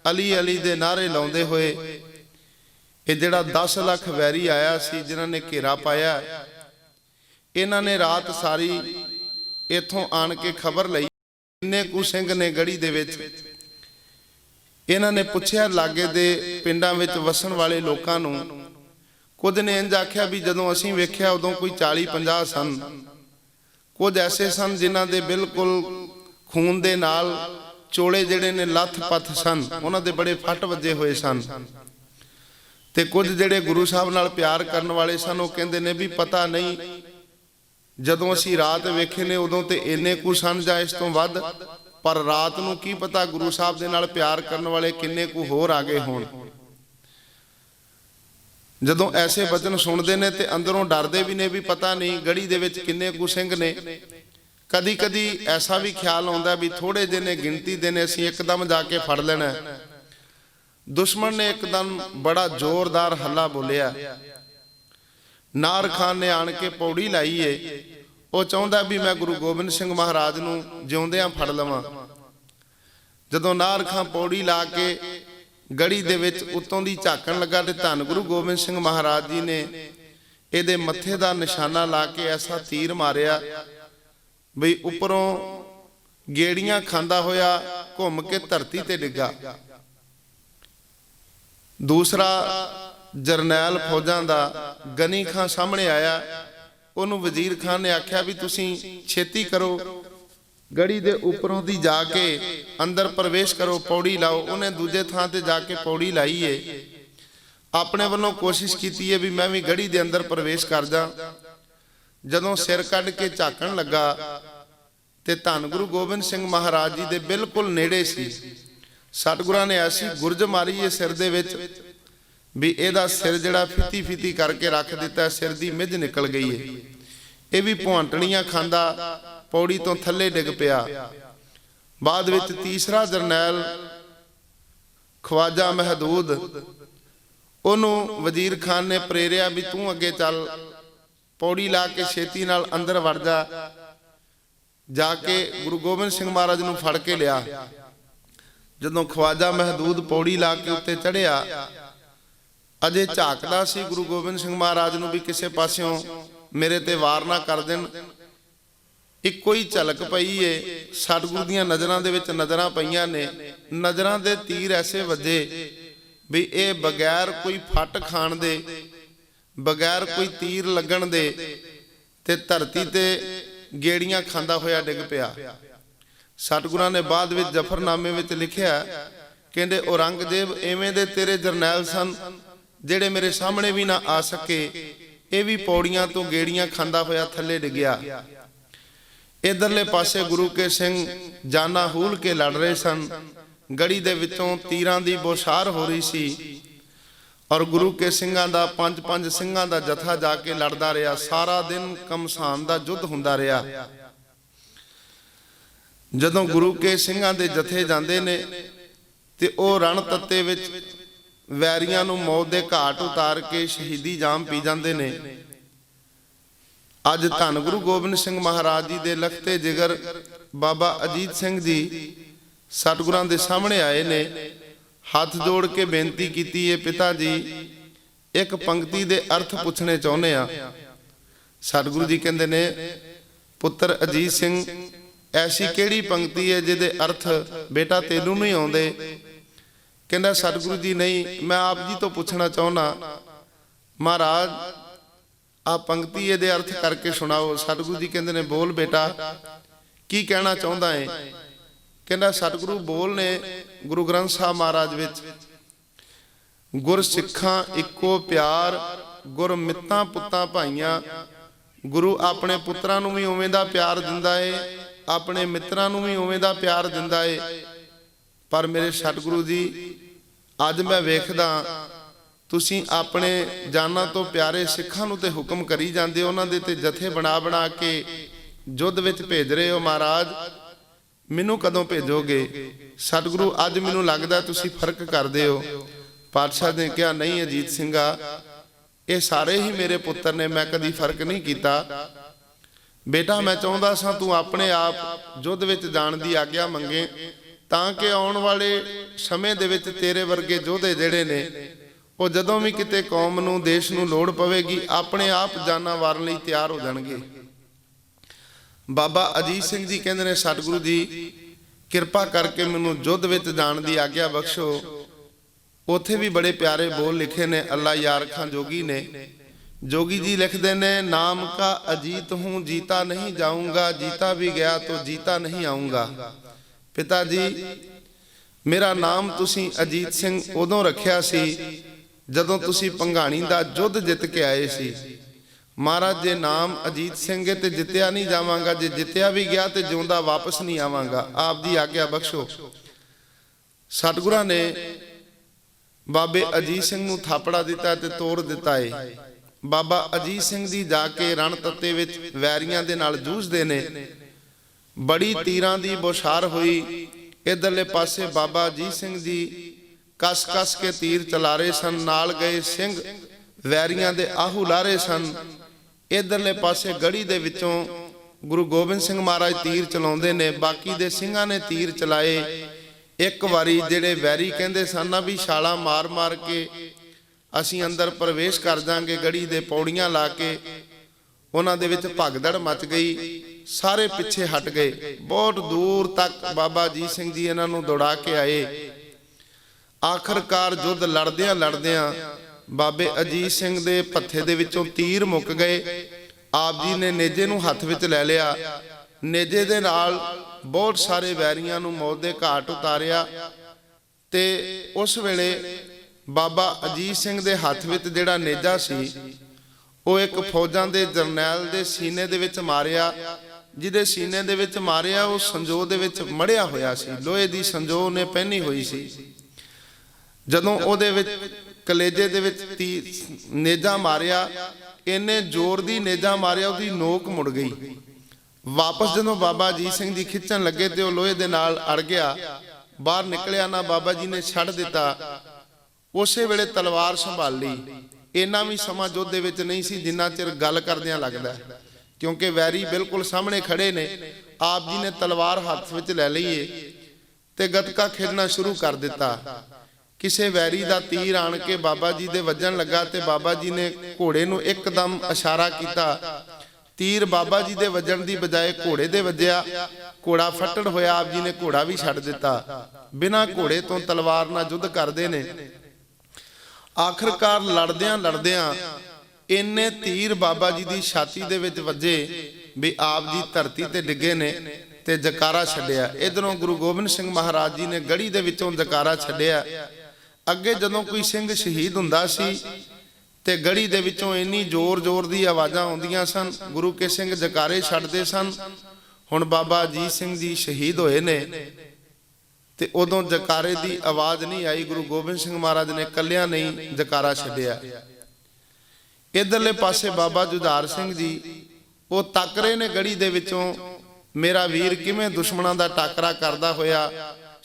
ਅਲੀ ਅਲੀ ਦੇ ਨਾਅਰੇ ਲਾਉਂਦੇ ਹੋਏ ਇਹ ਜਿਹੜਾ 10 ਲੱਖ ਵੈਰੀ ਆਇਆ ਸੀ ਜਿਨ੍ਹਾਂ ਨੇ ਘੇਰਾ ਪਾਇਆ, ਇਹਨਾਂ ਨੇ ਰਾਤ ਸਾਰੀ ਇੱਥੋਂ ਆਣ ਕੇ ਖਬਰ ਲਈ ਕਿੰਨੇ ਕੁ ਸਿੰਘ ਨੇ ਗੜੀ ਦੇ ਵਿੱਚ। ਇਹਨਾਂ ਨੇ ਪੁੱਛਿਆ ਲਾਗੇ ਦੇ ਪਿੰਡਾਂ ਵਿੱਚ ਵਸਣ ਵਾਲੇ ਲੋਕਾਂ ਨੂੰ। ਕੁਝ ਨੇ ਇੰਜ ਆਖਿਆ ਵੀ ਜਦੋਂ ਅਸੀਂ ਵੇਖਿਆ ਉਦੋਂ ਕੋਈ 40-50 ਸਨ। ਕੁਝ ਐਸੇ ਸਨ ਜਿਨ੍ਹਾਂ ਦੇ ਬਿਲਕੁਲ ਖੂਨ ਦੇ ਨਾਲ ਚੋਲੇ ਜਿਹੜੇ ਨੇ ਲੱਥ ਪੱਥ ਸਨ, ਉਹਨਾਂ ਦੇ ਬੜੇ ਫੱਟ ਵੱਜੇ ਹੋਏ ਸਨ। ਤੇ ਕੁਝ ਜਿਹੜੇ ਗੁਰੂ ਸਾਹਿਬ ਨਾਲ ਪਿਆਰ ਕਰਨ ਵਾਲੇ ਸਨ, ਉਹ ਕਹਿੰਦੇ ਨੇ ਵੀ ਪਤਾ ਨਹੀਂ, ਜਦੋਂ ਅਸੀਂ ਰਾਤ ਵੇਖੇ ਨੇ ਉਦੋਂ ਤੇ ਇੰਨੇ ਕੁ ਸਨ ਜਾਂ ਇਸ ਤੋਂ ਵੱਧ, ਪਰ ਰਾਤ ਨੂੰ ਕੀ ਪਤਾ ਗੁਰੂ ਸਾਹਿਬ ਦੇ ਨਾਲ ਪਿਆਰ ਕਰਨ ਵਾਲੇ ਕਿੰਨੇ ਕੁ ਹੋਰ ਆ ਗਏ ਹੋਣ। ਜਦੋਂ ਐਸੇ ਬਚਨ ਸੁਣਦੇ ਨੇ ਤੇ ਅੰਦਰੋਂ ਡਰਦੇ ਵੀ ਨੇ ਵੀ ਪਤਾ ਨਹੀਂ ਗੜੀ ਦੇ ਵਿੱਚ ਕਿੰਨੇ ਕੁ ਸਿੰਘ ਨੇ। ਕਦੀ ਕਦੀ ਐਸਾ ਵੀ ਖਿਆਲ ਆਉਂਦਾ ਵੀ ਥੋੜੇ ਜਿਹੇ ਨੇ, ਗਿਣਤੀ ਦੇ ਨੇ, ਅਸੀਂ ਇੱਕਦਮ ਜਾ ਕੇ ਫੜ ਲੈਣਾ। ਦੁਸ਼ਮਣ ਨੇ ਇੱਕਦਮ ਬੜਾ ਜ਼ੋਰਦਾਰ ਹੱਲਾ ਬੋਲਿਆ। ਨਾਰ ਖਾਨ ਨੇ ਆਣ ਕੇ ਪੌੜੀ ਲਾਈ ਏ। ਉਹ ਚਾਹੁੰਦਾ ਵੀ ਮੈਂ ਗੁਰੂ ਗੋਬਿੰਦ ਸਿੰਘ ਮਹਾਰਾਜ ਨੂੰ ਜਿਉਂਦਿਆਂ ਫੜ ਲਵਾਂ। ਜਦੋਂ ਨਾਰ ਖਾਨ ਪੌੜੀ ਲਾ ਕੇ ਗੜੀ ਦੇ ਵਿੱਚ ਉੱਤੋਂ ਦੀ ਝਾਕਣ ਲੱਗਾ ਤੇ ਧੰਨ ਗੁਰੂ ਗੋਬਿੰਦ ਸਿੰਘ ਮਹਾਰਾਜ ਜੀ ਨੇ ਇਹਦੇ ਮੱਥੇ ਦਾ ਨਿਸ਼ਾਨਾ ਲਾ ਕੇ ਐਸਾ ਤੀਰ ਮਾਰਿਆ ਬਈ ਉੱਪਰੋਂ ਗੇੜੀਆਂ ਖਾਂਦਾ ਹੋਇਆ ਘੁੰਮ ਕੇ ਧਰਤੀ ਤੇ ਡਿੱਗਾ। ਦੂਸਰਾ ਜਰਨੈਲ ਫੌਜਾਂ ਦਾ ਗਨੀ ਖਾਂ ਸਾਹਮਣੇ ਆਇਆ। ਉਹਨੂੰ ਵਜ਼ੀਰ ਖਾਨ ਨੇ ਆਖਿਆ ਵੀ ਤੁਸੀਂ ਛੇਤੀ ਕਰੋ, ਗੜੀ ਦੇ ਉੱਪਰੋਂ ਦੀ ਜਾ ਕੇ ਅੰਦਰ ਪ੍ਰਵੇਸ਼ ਕਰੋ, ਪੌੜੀ ਲਾਓ। ਉਹਨੇ ਦੂਜੇ ਥਾਂ ਤੇ ਜਾ ਕੇ ਪੌੜੀ ਲਾਈ ਏ। ਆਪਣੇ ਵੱਲੋਂ ਕੋਸ਼ਿਸ਼ ਕੀਤੀ ਹੈ ਵੀ ਮੈਂ ਵੀ ਗੜੀ ਦੇ ਅੰਦਰ ਪ੍ਰਵੇਸ਼ ਕਰ ਜਾ। ਜਦੋਂ ਸਿਰ ਕੱਢ ਕੇ ਝਾਕਣ ਲੱਗਾ ਤੇ ਧੰਨ ਗੁਰੂ ਗੋਬਿੰਦ ਸਿੰਘ ਮਹਾਰਾਜ ਜੀ ਦੇ ਬਿਲਕੁਲ ਨੇੜੇ ਸੀ। ਸਤਿਗੁਰਾਂ ਨੇ ਐਸੀ ਗੁਰਜ ਮਾਰੀ ਇਹ ਸਿਰ ਦੇ ਵਿੱਚ ਵੀ ਇਹਦਾ ਸਿਰ ਜਿਹੜਾ ਫਿੱਤੀ ਫਿੱਤੀ ਕਰਕੇ ਰੱਖ ਦਿੱਤਾ, ਸਿਰ ਦੀ ਮਿੱਝ ਨਿਕਲ ਗਈ ਏ। ਇਹ ਵੀ ਭੁਆਂਟਣੀਆਂ ਖਾਂਦਾ ਪੌੜੀ ਤੋਂ ਥੱਲੇ ਡਿੱਗ ਪਿਆ। ਬਾਅਦ ਵਿੱਚ ਤੀਸਰਾ ਜਰਨੈਲ ਖਵਾਜਾ ਮਹਿਦੂਦ, ਉਹਨੂੰ ਵਜ਼ੀਰ ਖਾਨ ਨੇ ਪ੍ਰੇਰਿਆ ਵੀ ਤੂੰ ਅੱਗੇ ਚੱਲ, ਪੌੜੀ ਲਾ ਕੇ ਛੇਤੀ ਨਾਲ ਅੰਦਰ ਵੜ ਜਾ। ਜਾ ਕੇ ਗੁਰੂ ਗੋਬਿੰਦ ਸਿੰਘ ਮਹਾਰਾਜ ਨੂੰ ਫੜ ਕੇ ਲਿਆ। ਜਦੋਂ ਖਵਾਜਾ ਮਹਿਦੂਦ ਪੌੜੀ ਲਾ ਕੇ ਉੱਤੇ ਚੜਿਆ, ਅਜੇ ਝਾਕਦਾ ਸੀ ਗੁਰੂ ਗੋਬਿੰਦ ਸਿੰਘ ਮਹਾਰਾਜ ਨੂੰ ਵੀ ਕਿਸੇ ਪਾਸਿਓਂ ਮੇਰੇ ਤੇ ਵਾਰ ਨਾ ਕਰ ਦੇਣ। ਇੱਕੋ ਹੀ ਝਲਕ ਪਈ ਏ। ਸਤਿਗੁਰੂ ਦੀਆਂ ਨਜ਼ਰਾਂ ਦੇ ਵਿੱਚ ਨਜ਼ਰਾਂ ਪਈਆਂ ਨੇ। ਨਜ਼ਰਾਂ ਦੇ ਤੀਰ ਐਸੇ ਵੱਜੇ ਵੀ ਇਹ ਬਗੈਰ ਕੋਈ ਫੱਟ ਖਾਣ ਦੇ, ਬਗੈਰ ਕੋਈ ਤੀਰ ਲੱਗਣ ਦੇ ਤੇ ਧਰਤੀ ਤੇ ਗੇੜੀਆਂ ਖਾਂਦਾ ਹੋਇਆ ਡਿੱਗ ਪਿਆ। ਸਤਿਗੁਰਾਂ ਨੇ ਬਾਅਦ ਵਿੱਚ ਜ਼ਫਰਨਾਮੇ ਵਿੱਚ ਲਿਖਿਆ, ਕਹਿੰਦੇ ਔਰੰਗਜ਼ੇਬ ਐਵੇਂ ਦੇ ਤੇਰੇ ਜਰਨੈਲ ਸਨ ਜਿਹੜੇ ਮੇਰੇ ਸਾਹਮਣੇ ਵੀ ਨਾ ਆ ਸਕੇ, ਇਹ ਵੀ ਪੌੜੀਆਂ ਤੋਂ ਗੇੜੀਆਂ ਖਾਂਦਾ ਹੋਇਆ ਥੱਲੇ ਡਿੱਗਿਆ। ਇਧਰਲੇ ਪਾਸੇ ਗੁਰੂ ਕੇ ਸਿੰਘ ਜਾਨਾ ਹੂਲ ਕੇ ਲੜ ਰਹੇ ਸਨ। ਗੜੀ ਦੇ ਵਿੱਚੋਂ ਤੀਰਾਂ ਦੀ ਬੋਛਾਰ ਹੋ ਰਹੀ ਸੀ ਔਰ ਗੁਰੂ ਕੇ ਸਿੰਘਾਂ ਦਾ 5-5 ਸਿੰਘਾਂ ਦਾ ਜਥਾ ਜਾ ਕੇ ਲੜਦਾ ਰਿਹਾ। ਸਾਰਾ ਦਿਨ ਕਮਸਾਨ ਦਾ ਯੁੱਧ ਹੁੰਦਾ ਰਿਹਾ। ਜਦੋਂ ਗੁਰੂ ਕੇ ਸਿੰਘਾਂ ਦੇ ਜਥੇ ਜਾਂਦੇ ਨੇ ਤੇ ਉਹ ਰਣ ਤੱਤੇ ਵਿੱਚ ਵੈਰੀਆਂ ਨੂੰ ਮੌਤ ਦੇ ਘਾਟ ਉਤਾਰ ਕੇ ਸ਼ਹੀਦੀ ਜਾਮ ਪੀ ਜਾਂਦੇ ਨੇ। ਅੱਜ ਧੰਨ ਗੁਰੂ ਗੋਬਿੰਦ ਸਿੰਘ ਮਹਾਰਾਜ ਜੀ ਦੇ ਲਖਤੇ ਜਿਗਰ ਬਾਬਾ ਅਜੀਤ ਸਿੰਘ ਜੀ ਸਤਿਗੁਰਾਂ ਦੇ ਸਾਹਮਣੇ ਆਏ ਨੇ। ਹੱਥ ਜੋੜ ਕੇ ਬੇਨਤੀ ਕੀਤੀ ਹੈ, ਪਿਤਾ ਜੀ ਇੱਕ ਪੰਕਤੀ ਦੇ ਅਰਥ ਪੁੱਛਣੇ ਚਾਹੁੰਦੇ ਆ। ਸਤਿਗੁਰੂ ਜੀ ਕਹਿੰਦੇ ਨੇ, ਪੁੱਤਰ ਅਜੀਤ ਸਿੰਘ ਐਸੀ ਕਿਹੜੀ ਪੰਕਤੀ ਹੈ ਜਿਹਦੇ ਅਰਥ ਬੇਟਾ ਤੈਨੂੰ ਨਹੀਂ ਆਉਂਦੇ? ਕਹਿੰਦਾ, ਸਤਿਗੁਰੂ ਜੀ ਨਹੀਂ, ਮੈਂ ਆਪ ਜੀ ਤੋਂ ਪੁੱਛਣਾ ਚਾਹੁੰਦਾ। ਮਹਾਰਾਜ ਆ ਪੰਕਤੀ ਇਹਦੇ ਅਰਥ ਕਰਕੇ ਸੁਣਾਓ। ਸਤਿਗੁਰੂ ਜੀ ਕਹਿੰਦੇ ਨੇ, ਬੋਲ ਬੇਟਾ, ਕੀ ਕਹਿਣਾ ਚਾਹੁੰਦਾ ਹੈ? ਕਹਿੰਦਾ, ਸਤਿਗੁਰੂ ਬੋਲ ਨੇ ਗੁਰੂ ਗ੍ਰੰਥ ਸਾਹਿਬ ਮਹਾਰਾਜ ਵਿੱਚ, ਗੁਰ ਸਿੱਖਾਂ ਇੱਕੋ ਪਿਆਰ, ਗੁਰ ਮਿੱਤਾਂ ਪੁੱਤਾਂ ਭਾਈਆਂ। ਗੁਰੂ ਆਪਣੇ ਪੁੱਤਰਾਂ ਨੂੰ ਵੀ ਉਵੇਂ ਦਾ ਪਿਆਰ ਦਿੰਦਾ ਏ, ਆਪਣੇ ਮਿੱਤਰਾਂ ਨੂੰ ਵੀ ਉਵੇਂ ਦਾ ਪਿਆਰ ਦਿੰਦਾ ਏ। ਪਰ ਮੇਰੇ ਸਤਿਗੁਰੂ ਜੀ, ਅੱਜ ਮੈਂ ਵੇਖਦਾ ਤੁਸੀਂ ਆਪਣੇ ਜਾਨਾਂ ਤੋਂ ਪਿਆਰੇ ਸਿੱਖਾਂ ਨੂੰ ਤੇ ਹੁਕਮ ਕਰੀ ਜਾਂਦੇ ਹੋ, ਉਹਨਾਂ ਦੇ ਤੇ ਜਥੇ ਬਣਾ ਕੇ ਯੁੱਧ ਵਿੱਚ ਭੇਜ ਰਹੇ ਹੋ। ਮਹਾਰਾਜ ਮੈਨੂੰ ਕਦੋਂ ਭੇਜੋਗੇ? ਸਤਿਗੁਰੂ ਅੱਜ ਮੈਨੂੰ ਲੱਗਦਾ ਤੁਸੀਂ ਫਰਕ ਕਰਦੇ ਹੋ। ਪਾਤਸ਼ਾਹ ਨੇ ਕਿਹਾ, ਨਹੀਂ ਅਜੀਤ ਸਿੰਘਾ, ਇਹ ਸਾਰੇ ਹੀ ਮੇਰੇ ਪੁੱਤਰ ਨੇ, ਮੈਂ ਕਦੀ ਫਰਕ ਨਹੀਂ ਕੀਤਾ। ਬੇਟਾ ਮੈਂ ਚਾਹੁੰਦਾ ਸਾਂ ਤੂੰ ਆਪਣੇ ਆਪ ਯੁੱਧ ਵਿੱਚ ਜਾਣ ਦੀ ਆਗਿਆ ਮੰਗੇ, ਤਾਂ ਕਿ ਆਉਣ ਵਾਲੇ ਸਮੇਂ ਦੇ ਵਿੱਚ ਤੇਰੇ ਵਰਗੇ ਯੋਧੇ ਜਿਹੜੇ ਨੇ ਉਹ ਜਦੋਂ ਵੀ ਕਿਤੇ ਕੌਮ ਨੂੰ ਦੇਸ਼ ਨੂੰ ਲੋੜ ਪਵੇਗੀ ਆਪਣੇ ਆਪ ਜਾਨਾਂ ਵਾਰਨ ਲਈ ਤਿਆਰ ਹੋ ਜਾਣਗੇ। ਬਾਬਾ ਅਜੀਤ ਸਿੰਘ ਜੀ ਕਹਿੰਦੇ ਨੇ, ਸਤਿਗੁਰੂ ਜੀ ਕਿਰਪਾ ਕਰਕੇ ਮੈਨੂੰ ਯੁੱਧ ਵਿੱਚ ਜਾਣ ਦੀ ਆਗਿਆ ਬਖਸ਼ੋ। ਉੱਥੇ ਵੀ ਬੜੇ ਪਿਆਰੇ ਬੋਲ ਲਿਖੇ ਨੇ ਅੱਲਾ ਯਾਰ ਖਾਂ ਜੋਗੀ ਨੇ। जोगी जी लिखते ने, नाम का अजीत हूँ, जीता नहीं जाऊंगा, जीता भी गया तो जीता नहीं आऊंगा। पिता जी मेरा नाम तुसी अजीत सिंह उदों रखिया सी जदों तुसी भंगाणी दा युद्ध जित के आए सी। महाराज जे नाम अजीत सिंह है तो जितया नहीं जावांगा, जे जितया भी गया तो जिउंदा वापस नहीं आवांगा। आप दी आग्या बख्शो। सतगुरां ने बाबे अजीत सिंह नूं थापड़ा दिता ते तोड़ दिता है। बाबा अजीत सिंह जी जाके रण तत्ते विच वैरियां दे नाल जूझदे ने। बड़ी तीरां दी बौछार हुई। इधरले पासे बाबा अजीत सिंह जी कस कस के तीर चला रहे सन, नाल गए सिंह वैरियां दे आहू ला रहे सन। इधरले पासे गढ़ी दे विचों गुरु गोबिंद सिंह महाराज तीर चलाउंदे ने, बाकी दे सिंघां ने तीर चलाए। एक वारी जेड़े वैरी कहंदे सन ना भी छाला मार मार के ਅਸੀਂ ਅੰਦਰ ਪ੍ਰਵੇਸ਼ ਕਰ ਜਾਾਂਗੇ, ਗੜੀ ਦੇ ਪੌੜੀਆਂ ਲਾ ਕੇ ਉਹਨਾਂ ਦੇ ਵਿੱਚ ਭਗਦੜ ਮਚ ਗਈ। ਸਾਰੇ ਪਿੱਛੇ ਹਟ ਗਏ। ਬਹੁਤ ਦੂਰ ਤੱਕ ਬਾਬਾ ਅਜੀਤ ਸਿੰਘ ਜੀ ਇਹਨਾਂ ਨੂੰ ਦੌੜਾ ਕੇ ਆਏ। ਆਖਰਕਾਰ ਯੁੱਧ ਲੜਦਿਆਂ ਲੜਦਿਆਂ ਬਾਬੇ ਅਜੀਤ ਸਿੰਘ ਦੇ ਪੱਥੇ ਦੇ ਵਿੱਚੋਂ ਤੀਰ ਮੁੱਕ ਗਏ। ਆਪ ਜੀ ਨੇ ਨੇਜੇ ਨੂੰ ਹੱਥ ਵਿੱਚ ਲੈ ਲਿਆ। ਨੇਜੇ ਦੇ ਨਾਲ ਬਹੁਤ ਸਾਰੇ ਵੈਰੀਆਂ ਨੂੰ ਮੌਤ ਦੇ ਘਾਟ ਉਤਾਰਿਆ। ਤੇ ਉਸ ਵੇਲੇ बाबा अजीत सिंह दे हाथ विच जिहड़ा नेजा सी वो एक फौजां दे जरनैल दे सीने दे विच मारिया। जिहदे सीने दे विच मारिया वो संजो दे विच मड़िया होया सी, लोहे दी संजो ने पहनी हुई सी। जदों ओहदे विच कलेजे दे विच नेजा मारिया, इन्ने जोर दी नेजा मारिया ओहदी नोक मुड़ गई। वापस जदों बाबा अजीत सिंह जी खिंचण लगे ते ओह लोहे दे नाल अड़ गया, बाहर निकलिया ना। बाबा जी ने छड़ दिता। उसे वेले तलवार संभाल ली। इन्ना भी समा युद्ध दे विच नहीं सी जिन्ना चिर गल करदियां लगदा, क्योंकि वैरी बिल्कुल सामने खड़े ने। आप जी ने तलवार हाथ विच ले लई ते गतका खेडना शुरू कर दिता। किसे वैरी दा तीर आण के बाबा जी दे वजन लगा ते बाबा जी ने घोड़े नूं एकदम इशारा किया। तीर बाबा जी दे वजन दी बजाय घोड़े दे वजया। घोड़ा फट्टड़ होया। आप जी ने घोड़ा भी छड्ड दिता। बिना घोड़े तो तलवार नाल युद्ध करदे ने। आखिरकार लड़दियां लड़दियां इन्ने तीर बाबा जी की छाती दे विच वजे भी आप जी धरती ते डिगे ने ते जकारा छड्डिया। इधरों गुरु गोबिंद सिंह महाराज जी ने गढ़ी दे विचों जकारा छड्डिया। अगे जदों कोई सिंह शहीद हुंदा सी ते गढ़ी दे विचों इन्नी जोर जोर दी आवाज़ां आउंदियां सन, गुरु के सिंह जकारे छड्डदे सन। हुण बाबा अजीत सिंह जी शहीद होए ने ते उदों जकारे दी आवाज़ नहीं आई। गुरु गोबिंद सिंह महाराज ने कलिया नहीं जकारा छड्डिया। इधरले पासे बाबा जुझार सिंह जी वो तक रहे ने गढ़ी दे विचों, मेरा वीर किवें दुश्मनां दा टाकरा करदा होया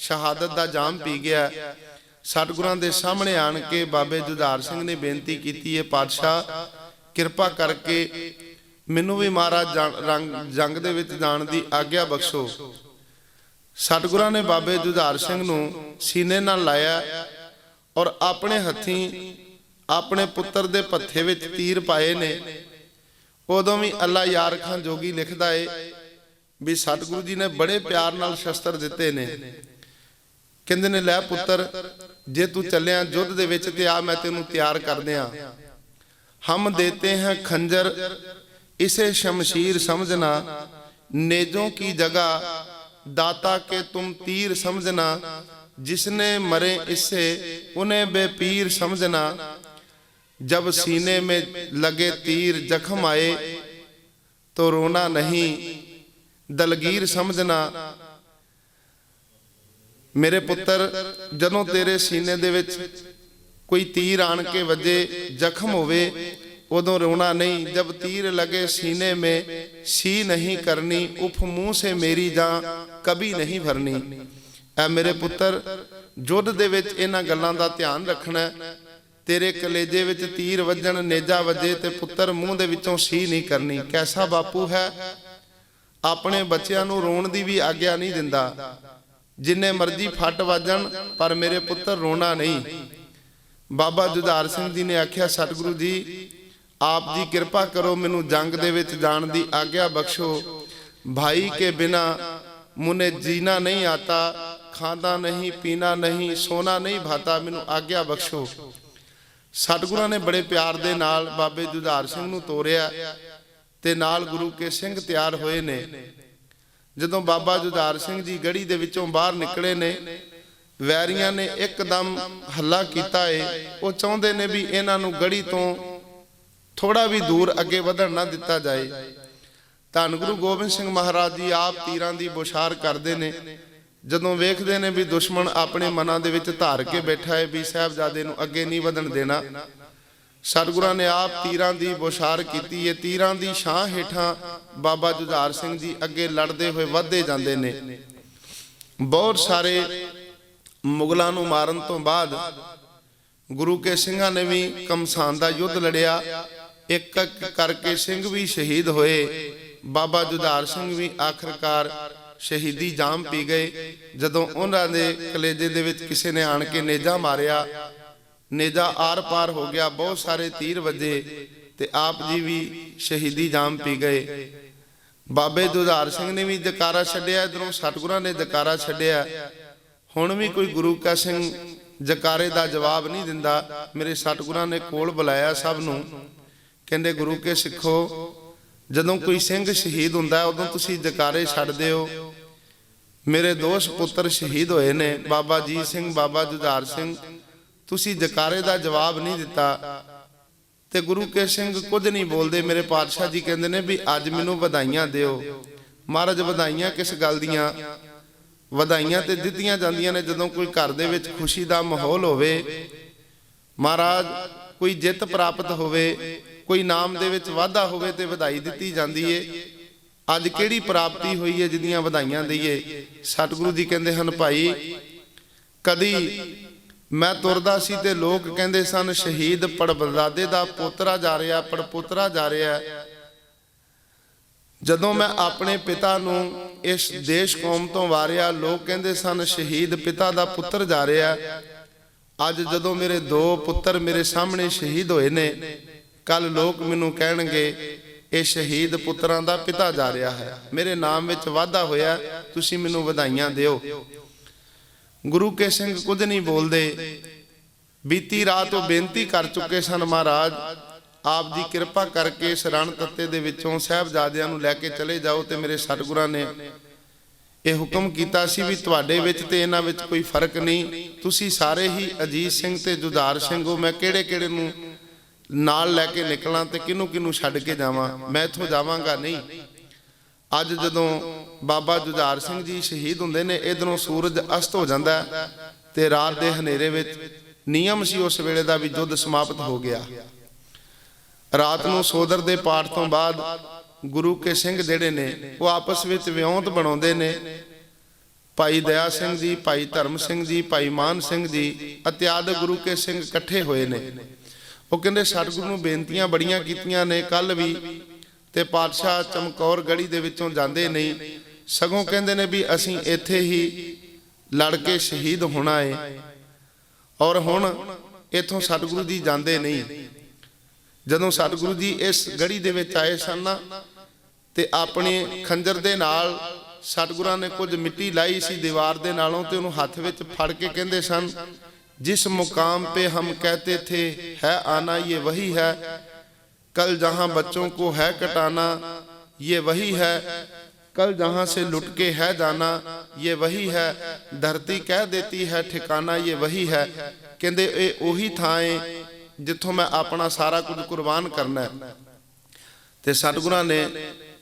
शहादत दा जाम पी गया। ਸਤਿਗੁਰਾਂ ਦੇ ਸਾਹਮਣੇ ਆਣ ਕੇ ਬਾਬੇ ਜੁਝਾਰ ਸਿੰਘ ਨੇ ਬੇਨਤੀ ਕੀਤੀ ਹੈ, ਪਾਤਸ਼ਾਹ ਕਿਰਪਾ ਕਰਕੇ ਮੈਨੂੰ ਵੀ ਮਹਾਰਾਜ ਜੰਗ ਦੇ ਵਿੱਚ ਜਾਣ ਦੀ ਆਗਿਆ ਬਖਸ਼ੋ। ਸਤਿਗੁਰਾਂ ਨੇ ਬਾਬੇ ਜੁਝਾਰ ਸਿੰਘ ਨੂੰ ਸੀਨੇ ਨਾਲ ਲਾਇਆ ਔਰ ਆਪਣੇ ਹੱਥੀਂ ਆਪਣੇ ਪੁੱਤਰ ਦੇ ਪੱਥੇ ਵਿੱਚ ਤੀਰ ਪਾਏ ਨੇ। ਉਦੋਂ ਵੀ ਅੱਲਾ ਯਾਰ ਖਾਨ ਜੋਗੀ ਲਿਖਦਾ ਏ ਵੀ ਸਤਿਗੁਰੂ ਜੀ ਨੇ ਬੜੇ ਪਿਆਰ ਨਾਲ ਸ਼ਸਤਰ ਦਿੱਤੇ ਨੇ। ਕਹਿੰਦੇ ਨੇ, ਲੈ ਪੁੱਤਰ, ਜੇ ਤੂੰ ਚੱਲਿਆ ਯੁੱਧ ਦੇ ਵਿੱਚ ਤੇ ਆ, ਮੈਂ ਤੈਨੂੰ ਤਿਆਰ ਕਰ ਦਿਆਂ। ਹਮ ਦੇਤੇ हैं खंजर इसे शमशीर समझना, नेजों की जगह दाता के तुम तीर समझना, जिसने मरे इससे उन्हें बेपीर समझना, जब सीने में लगे तीर जख्म आए तो रोना नहीं दलगीर समझना। मेरे पुत्र, जदों तेरे सीने दे विच कोई तीर आन के वजे जख्म होवे उदों रोना नहीं, जब तीर लगे सीने में सी नहीं करनी, उफ मुंह से मेरी जान कभी नहीं भरनी। ऐ मेरे पुत्र, युद्ध दे विच इन्हां गल्लां दा ध्यान रखना। तेरे कलेजे विच तीर वजन, नेजा वजे ते पुत्र मूँह दे विचों सी नहीं करनी। कैसा बापू है, अपने बच्चों नूं रोण दी भी आग्या नहीं दिंदा। जिन्ने मर्जी फट वजन पर मेरे पुत्र रोना नहीं। बाबा जुझार सिंह जी ने आख्या, सतगुरु जी आप जी कृपा करो, मैनू जंग दे विच जाण दी आग्या बख्शो। भाई के बिना मुझे जीना नहीं आता, खाना नहीं पीना नहीं सोना नहीं भाता, मैनू आग्या बख्शो। सतगुरां ने बड़े प्यार दे नाल बाबे जुझार सिंह नूं तोरिया ते नाल गुरु के सिंह तैयार होए ने। जदों बाबा जुझार सिंह जी गढ़ी दे विचों बाहर निकले ने, वैरियां ने एकदम हल्ला कीता है। वो चाहते ने भी इन्हां नूं गढ़ी तो थोड़ा भी दूर अगे वधण ना दिता जाए। धन गुरु गोबिंद सिंह महाराज जी आप तीरां दी बौछार करते ने। जदों वेखदे ने भी दुश्मन अपने मनां दे विच धार के बैठा है भी साहिबजादे नूं अगे नहीं वधण देना, सतगुरां ने आप तीरां दी बौछार कीती है। तीरां दी छां हेठां बाबा जुझार सिंह जी अगे लड़दे होए वधदे जांदे ने। बहुत सारे मुगलों नूं मारन तो बाद गुरु के सिंघां ने भी कमसान दा युद्ध लड़िया। एक एक करके सिंह भी शहीद होए। बाबा जुझार सिंह भी आखिरकार शहीदी जाम पी गए। जदों उन्हां दे कलेजे दे विच किसी ने आण के नेजा मारिया, नेजा आर पार हो गया, बहुत सारे तीर वजे ते आप जी भी शहीदी जाम पी गए। बाबे जुझार सिंह ने भी जकारा छड्डिया, इधरों सतगुरां ने जकारा छड्डिया। हुण भी कोई गुरु का सिंह जकारे का जवाब नहीं दिंदा। मेरे सतगुरां ने कोल बुलाया सब नूं, कहंदे गुरु के सिखो, जदों कोई सिंह शहीद हुंदा है उदों तुसीं जकारे छड्डदे हो। मेरे दो पुत्र शहीद होए ने, बाबा जीत सिंह, बाबा जुझार सिंह, तुसीं जकारे का जवाब नहीं दिता ते गुरु के सिंह कुछ नहीं बोलते। मेरे पातशाह जी कहंदे ने भी अज मैनूं वधाइयां दिओ। महाराज वधाइयां किस गल दियां? वधाइयां ते दित्तियां जांदियां ने जदों कोई घर दे विच खुशी दा माहौल होवे, महाराज कोई जित प्राप्त होवे, कोई नाम दे विच वाधा होवे ते वधाई दित्ती जांदी है। अज किहड़ी प्राप्ति हुई है जिहदियां वधाइयां दईए? सतगुरु जी कहंदे हन, भाई कदी मैं तुरदा सी ते लोग कहंदे सन शहीद पड़बदादे दा पोतरा जा रहा, पड़पोतरा जा रहा। जदों मैं अपने पिता नूं इस देश कौम तो वारिया, लोग कहंदे सन शहीद पिता दा पुत्र जा रहा। अज जदों मेरे दो पुत्र मेरे सामने शहीद होए ने, कल लोग मैनूं कहणगे ये शहीद पुत्रां दा पिता जा रहा है। मेरे नाम विच वाधा होया, तुसीं मैनूं वधाइयां दिओ। गुरु के सिंह कुछ नहीं बोलते। बीती रात वो बेनती कर चुके सन, महाराज आप जी कृपा करके इस रण तत्ते दे विचों साहिबजादियां नूं लैके चले जाओ। तो मेरे सतगुरां ने यह हुक्म कीता सी भी तुहाडे विच ते इन्हां विच कोई फर्क नहीं, तुसीं सारे ही अजीत सिंह ते जुझार सिंह हो। मैं किहड़े किहड़े नूं नाल लैके निकलां ते किनू किनू छड्ड के जावां? मैं इत्थों जावांगा नहीं। अज जदों बाबा जुझार सिंह जी शहीद हुंदे ने, इधरों सूरज अस्त हो जाता है ते रात के हनेरे विच नियम सी उस वेले दा भी युद्ध समाप्त हो गया। रात नूं सोदर दे पाठ तो बाद गुरु के सिंह जिहड़े ने वो आपस विच विਉਂਤ बनाउंदे ने ਭਾਈ ਦਇਆ ਸਿੰਘ ਜੀ, ਭਾਈ ਧਰਮ ਸਿੰਘ ਜੀ, ਭਾਈ ਮਾਨ ਸਿੰਘ ਜੀ ਇਤਿਆਦਿ ਗੁਰੂ ਕੇ ਸਿੰਘ ਇਕੱਠੇ ਹੋਏ ਨੇ। ਉਹ ਕਹਿੰਦੇ ਸਤਿਗੁਰੂ ਨੂੰ ਬੇਨਤੀਆਂ ਬੜੀਆਂ ਕੀਤੀਆਂ ਨੇ ਕੱਲ ਵੀ, ਤੇ ਪਾਤਸ਼ਾਹ ਚਮਕੌਰ ਗੜੀ ਦੇ ਵਿੱਚੋਂ ਜਾਂਦੇ ਨਹੀਂ, ਸਗੋਂ ਕਹਿੰਦੇ ਨੇ ਵੀ ਅਸੀਂ ਇੱਥੇ ਹੀ ਲੜ ਕੇ ਸ਼ਹੀਦ ਹੋਣਾ ਹੈ। ਔਰ ਹੁਣ ਇੱਥੋਂ ਸਤਿਗੁਰੂ ਜੀ ਜਾਂਦੇ ਨਹੀਂ। ਜਦੋਂ ਸਤਿਗੁਰੂ ਜੀ ਇਸ ਗੜੀ ਦੇ ਵਿੱਚ ਆਏ ਸਨ ਨਾ, ਤੇ ਆਪਣੇ ਖੰਜਰ ਦੇ ਨਾਲ ਸਤਿਗੁਰਾਂ ਨੇ ਕੁਝ ਮਿੱਟੀ ਲਾਈ ਸੀ ਦੀਵਾਰ ਦੇ ਨਾਲੋਂ, ਤੇ ਉਹਨੂੰ ਹੱਥ ਵਿੱਚ ਫੜ ਕੇ ਕਹਿੰਦੇ ਸਨ, ਜਿਸ मुकाम पे हम कहते थे है आना ये वही है, कल जहाँ बच्चों को है कटाना ये वही है, कल जहाँ से लुट के है जाना ये वही है, धरती कह देती है ठिकाना ये वही है। कहते ये उही थां है जिथों मैं अपना सारा कुछ कुर्बान करना है। ते सतगुरां ने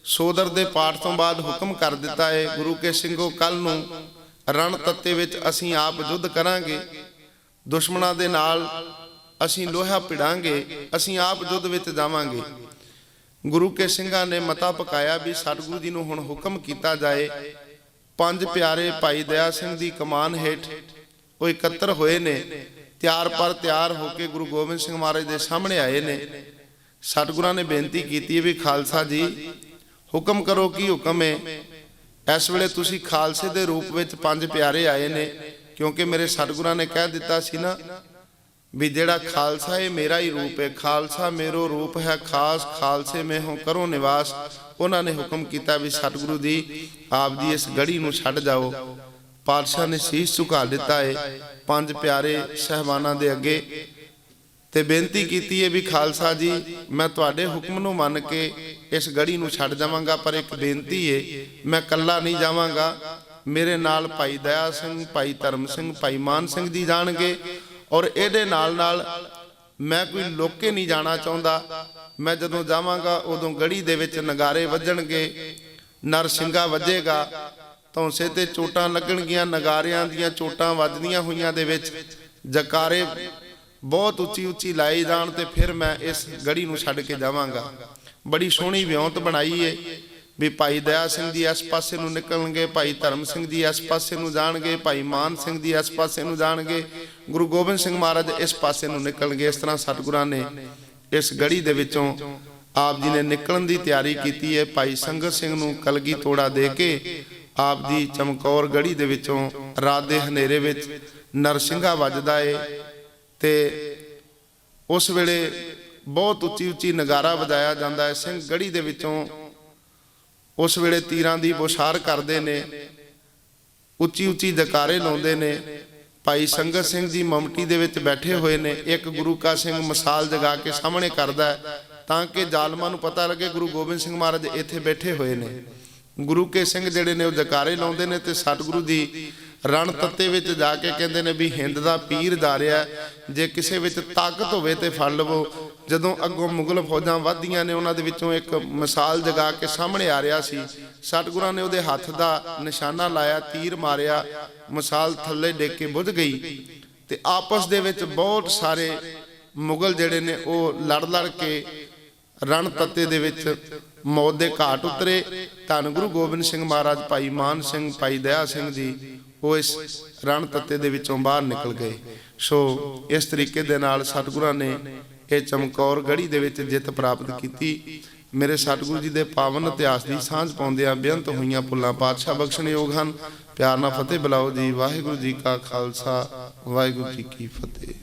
सोदर दे पाठ तो बाद हुक्म कर दिता है, गुरु के ਸਿੰਘੋ कल नूं रण तत्ते विच असीं आप युद्ध करांगे, दुश्मनां दे नाल असीं लोहा भिड़ांगे, असीं आप युद्ध विच जावांगे। गुरु के ਸਿੰਘਾਂ ने मता पकाया भी सतगुरु जी नूं हुण हुक्म कीता जाए। पंज प्यारे भाई दया सिंह दी कमान हेठ ਉਹ ਇਕੱਤਰ ਹੋਏ ਨੇ, ਤਿਆਰ ਪਰ ਤਿਆਰ ਹੋ ਕੇ ਗੁਰੂ ਗੋਬਿੰਦ ਸਿੰਘ ਮਹਾਰਾਜ ਦੇ ਸਾਹਮਣੇ ਆਏ ਨੇ। ਸਤਿਗੁਰਾਂ ਨੇ ਬੇਨਤੀ ਕੀਤੀ ਹੈ ਵੀ ਖਾਲਸਾ ਜੀ ਹੁਕਮ ਕਰੋ, ਕੀ ਹੁਕਮ ਹੈ। ਇਸ ਵੇਲੇ ਤੁਸੀਂ ਖਾਲਸੇ ਦੇ ਰੂਪ ਵਿੱਚ ਪੰਜ ਪਿਆਰੇ ਆਏ ਨੇ, ਕਿਉਂਕਿ ਮੇਰੇ ਸਤਿਗੁਰਾਂ ਨੇ ਕਹਿ ਦਿੱਤਾ ਸੀ ਨਾ ਵੀ ਜਿਹੜਾ ਖਾਲਸਾ ਇਹ ਮੇਰਾ ਹੀ ਰੂਪ ਹੈ, ਖਾਲਸਾ ਮੇਰੋ ਰੂਪ ਹੈ ਖਾਸ, ਖਾਲਸੇ ਮੈਂ ਹੋ ਕਰੋ ਨਿਵਾਸ। ਉਹਨਾਂ ਨੇ ਹੁਕਮ ਕੀਤਾ ਵੀ ਸਤਿਗੁਰੂ ਜੀ ਆਪ ਦੀ ਇਸ ਗੜੀ ਨੂੰ ਛੱਡ ਜਾਓ। ਪਾਤਸ਼ਾਹ ਨੇ ਸੀਸ ਝੁਕਾ ਦਿੱਤਾ ਹੈ ਪੰਜ ਪਿਆਰੇ ਸਹਿਬਾਨਾਂ ਦੇ ਅੱਗੇ, ਤੇ ਬੇਨਤੀ ਕੀਤੀ ਹੈ ਵੀ ਖਾਲਸਾ ਜੀ ਮੈਂ ਤੁਹਾਡੇ ਹੁਕਮ ਨੂੰ ਮੰਨ ਕੇ ਇਸ ਗੜੀ ਨੂੰ ਛੱਡ ਜਾਵਾਂਗਾ, ਪਰ ਇੱਕ ਬੇਨਤੀ ਹੈ ਮੈਂ ਇਕੱਲਾ ਨਹੀਂ ਜਾਵਾਂਗਾ, ਮੇਰੇ ਨਾਲ ਭਾਈ ਦਇਆ ਸਿੰਘ, ਭਾਈ ਧਰਮ ਸਿੰਘ, ਭਾਈ ਮਾਨ ਸਿੰਘ ਜੀ ਜਾਣਗੇ। ਔਰ ਇਹਦੇ ਨਾਲ ਨਾਲ ਮੈਂ ਕੋਈ ਲੋਕੇ ਨਹੀਂ ਜਾਣਾ ਚਾਹੁੰਦਾ। ਮੈਂ ਜਦੋਂ ਜਾਵਾਂਗਾ ਉਦੋਂ ਗੜੀ ਦੇ ਵਿੱਚ ਨਗਾਰੇ ਵੱਜਣਗੇ, ਨਰ ਸਿੰਘਾ ਵੱਜੇਗਾ, ਧੌਂਸੇ ਤੇ ਚੋਟਾਂ ਲੱਗਣਗੀਆਂ, ਨਗਾਰਿਆਂ ਦੀਆਂ ਚੋਟਾਂ ਵੱਜਦੀਆਂ ਹੋਈਆਂ ਦੇ ਵਿੱਚ ਜਕਾਰੇ ਬਹੁਤ ਉੱਚੀ ਉੱਚੀ ਲਾਏ ਜਾਣ, ਤੇ ਫਿਰ ਮੈਂ ਇਸ ਗੜੀ ਨੂੰ ਛੱਡ ਕੇ ਜਾਵਾਂਗਾ। ਬੜੀ ਸੋਹਣੀ ਵਿਉਂਤ ਬਣਾਈ ਏ ਵੀ ਭਾਈ ਦਇਆ ਸਿੰਘ ਜੀ ਇਸ ਪਾਸੇ ਨੂੰ ਨਿਕਲਣਗੇ, ਭਾਈ ਧਰਮ ਸਿੰਘ ਜੀ ਇਸ ਪਾਸੇ ਨੂੰ ਜਾਣਗੇ, ਭਾਈ ਮਾਨ ਸਿੰਘ ਜੀ ਇਸ ਪਾਸੇ ਨੂੰ ਜਾਣਗੇ, ਗੁਰੂ ਗੋਬਿੰਦ ਸਿੰਘ ਮਹਾਰਾਜ ਇਸ ਪਾਸੇ ਨੂੰ ਨਿਕਲਣਗੇ। ਇਸ ਤਰ੍ਹਾਂ ਸਤਿਗੁਰਾਂ ਨੇ ਇਸ ਗੜੀ ਦੇ ਵਿੱਚੋਂ ਆਪ ਜੀ ਨੇ ਨਿਕਲਣ ਦੀ ਤਿਆਰੀ ਕੀਤੀ ਹੈ। ਭਾਈ ਸੰਗਤ ਸਿੰਘ ਨੂੰ ਕਲਗੀ ਤੋੜਾ ਦੇ ਕੇ ਆਪ ਦੀ ਚਮਕੌਰ ਗੜੀ ਦੇ ਵਿੱਚੋਂ ਰਾਤ ਦੇ ਹਨੇਰੇ ਵਿੱਚ ਨਰਸਿੰਘਾ ਵੱਜਦਾ ਏ, ਤੇ ਉਸ ਵੇਲੇ ਬਹੁਤ ਉੱਚੀ ਉੱਚੀ ਨਗਾਰਾ ਵਜਾਇਆ ਜਾਂਦਾ ਹੈ। ਸਿੰਘ ਗੜੀ ਦੇ ਵਿੱਚੋਂ ਉਸ ਵੇਲੇ ਤੀਰਾਂ ਦੀ ਬੁਛਾਰ ਕਰਦੇ ਨੇ, ਉੱਚੀ ਉੱਚੀ ਜਕਾਰੇ ਲਾਉਂਦੇ ਨੇ। ਭਾਈ ਸੰਗਤ ਸਿੰਘ ਜੀ ਮਮਟੀ ਦੇ ਵਿੱਚ ਬੈਠੇ ਹੋਏ ਨੇ, ਇੱਕ ਗੁਰੂ ਕਾ ਸਿੰਘ ਮਿਸਾਲ ਜਗਾ ਕੇ ਸਾਹਮਣੇ ਕਰਦਾ ਹੈ ਤਾਂ ਕਿ ਜ਼ਾਲਮਾਂ ਨੂੰ ਪਤਾ ਲੱਗੇ ਗੁਰੂ ਗੋਬਿੰਦ ਸਿੰਘ ਮਹਾਰਾਜ ਇੱਥੇ ਬੈਠੇ ਹੋਏ ਨੇ। ਗੁਰੂ ਕੇ ਸਿੰਘ ਜਿਹੜੇ ਨੇ ਉਹ ਜਕਾਰੇ ਲਾਉਂਦੇ ਨੇ, ਤੇ ਸਤਿਗੁਰੂ ਜੀ ਰਣ ਤੱਤੇ ਵਿੱਚ ਜਾ ਕੇ ਕਹਿੰਦੇ ਨੇ ਵੀ ਹਿੰਦ ਦਾ ਪੀਰ ਜਾ ਰਿਹਾ, ਜੇ ਕਿਸੇ ਵਿੱਚ ਤਾਕਤ ਹੋਵੇ ਤੇ ਫੜ ਲਵੋ। ਜਦੋਂ ਅੱਗੋਂ ਮੁਗਲ ਫੌਜਾਂ ਵੱਧਦੀਆਂ ਨੇ, ਉਹਨਾਂ ਦੇ ਵਿੱਚੋਂ ਇੱਕ ਮਿਸਾਲ ਜਗਾ ਕੇ ਸਾਹਮਣੇ ਆ ਰਿਹਾ ਸੀ, ਸਤਿਗੁਰਾਂ ਨੇ ਉਹਦੇ ਹੱਥ ਦਾ ਨਿਸ਼ਾਨਾ ਲਾਇਆ, ਤੀਰ ਮਾਰਿਆ, ਮਿਸਾਲ ਥੱਲੇ ਡਿੱਗ ਕੇ ਬੁੱਝ ਗਈ। ਤੇ ਆਪਸ ਦੇ ਵਿੱਚ ਬਹੁਤ ਸਾਰੇ ਮੁਗਲ ਜਿਹੜੇ ਨੇ ਉਹ ਲੜ ਲੜ ਕੇ ਰਣ ਤੱਤੇ ਦੇ ਵਿੱਚ ਮੌਤ ਦੇ ਘਾਟ ਉਤਰੇ। ਧੰਨ ਗੁਰੂ ਗੋਬਿੰਦ ਸਿੰਘ ਮਹਾਰਾਜ, ਭਾਈ ਮਾਨ ਸਿੰਘ, ਭਾਈ ਦਇਆ ਸਿੰਘ ਜੀ ਉਹ ਇਸ ਰਣ ਤੱਤੇ ਦੇ ਵਿੱਚੋਂ ਬਾਹਰ ਨਿਕਲ ਗਏ। ਸੋ ਇਸ ਤਰੀਕੇ ਦੇ ਨਾਲ ਸਤਿਗੁਰਾਂ ਨੇ ਇਹ ਚਮਕੌਰ ਗੜੀ ਦੇ ਵਿੱਚ ਜਿੱਤ ਪ੍ਰਾਪਤ ਕੀਤੀ। ਮੇਰੇ ਸਤਿਗੁਰੂ ਜੀ ਦੇ ਪਾਵਨ ਇਤਿਹਾਸ ਦੀ ਸਾਂਝ ਪਾਉਂਦਿਆਂ ਬੇਅੰਤ ਹੋਈਆਂ ਭੁੱਲਾਂ ਪਾਤਸ਼ਾਹ ਬਖਸ਼ਣਯੋਗ ਹਨ। ਪਿਆਰ ਨਾਲ ਫਤਿਹ ਬੁਲਾਓ ਜੀ। ਵਾਹਿਗੁਰੂ ਜੀ ਕਾ ਖਾਲਸਾ, ਵਾਹਿਗੁਰੂ ਜੀ ਕੀ ਫਤਿਹ।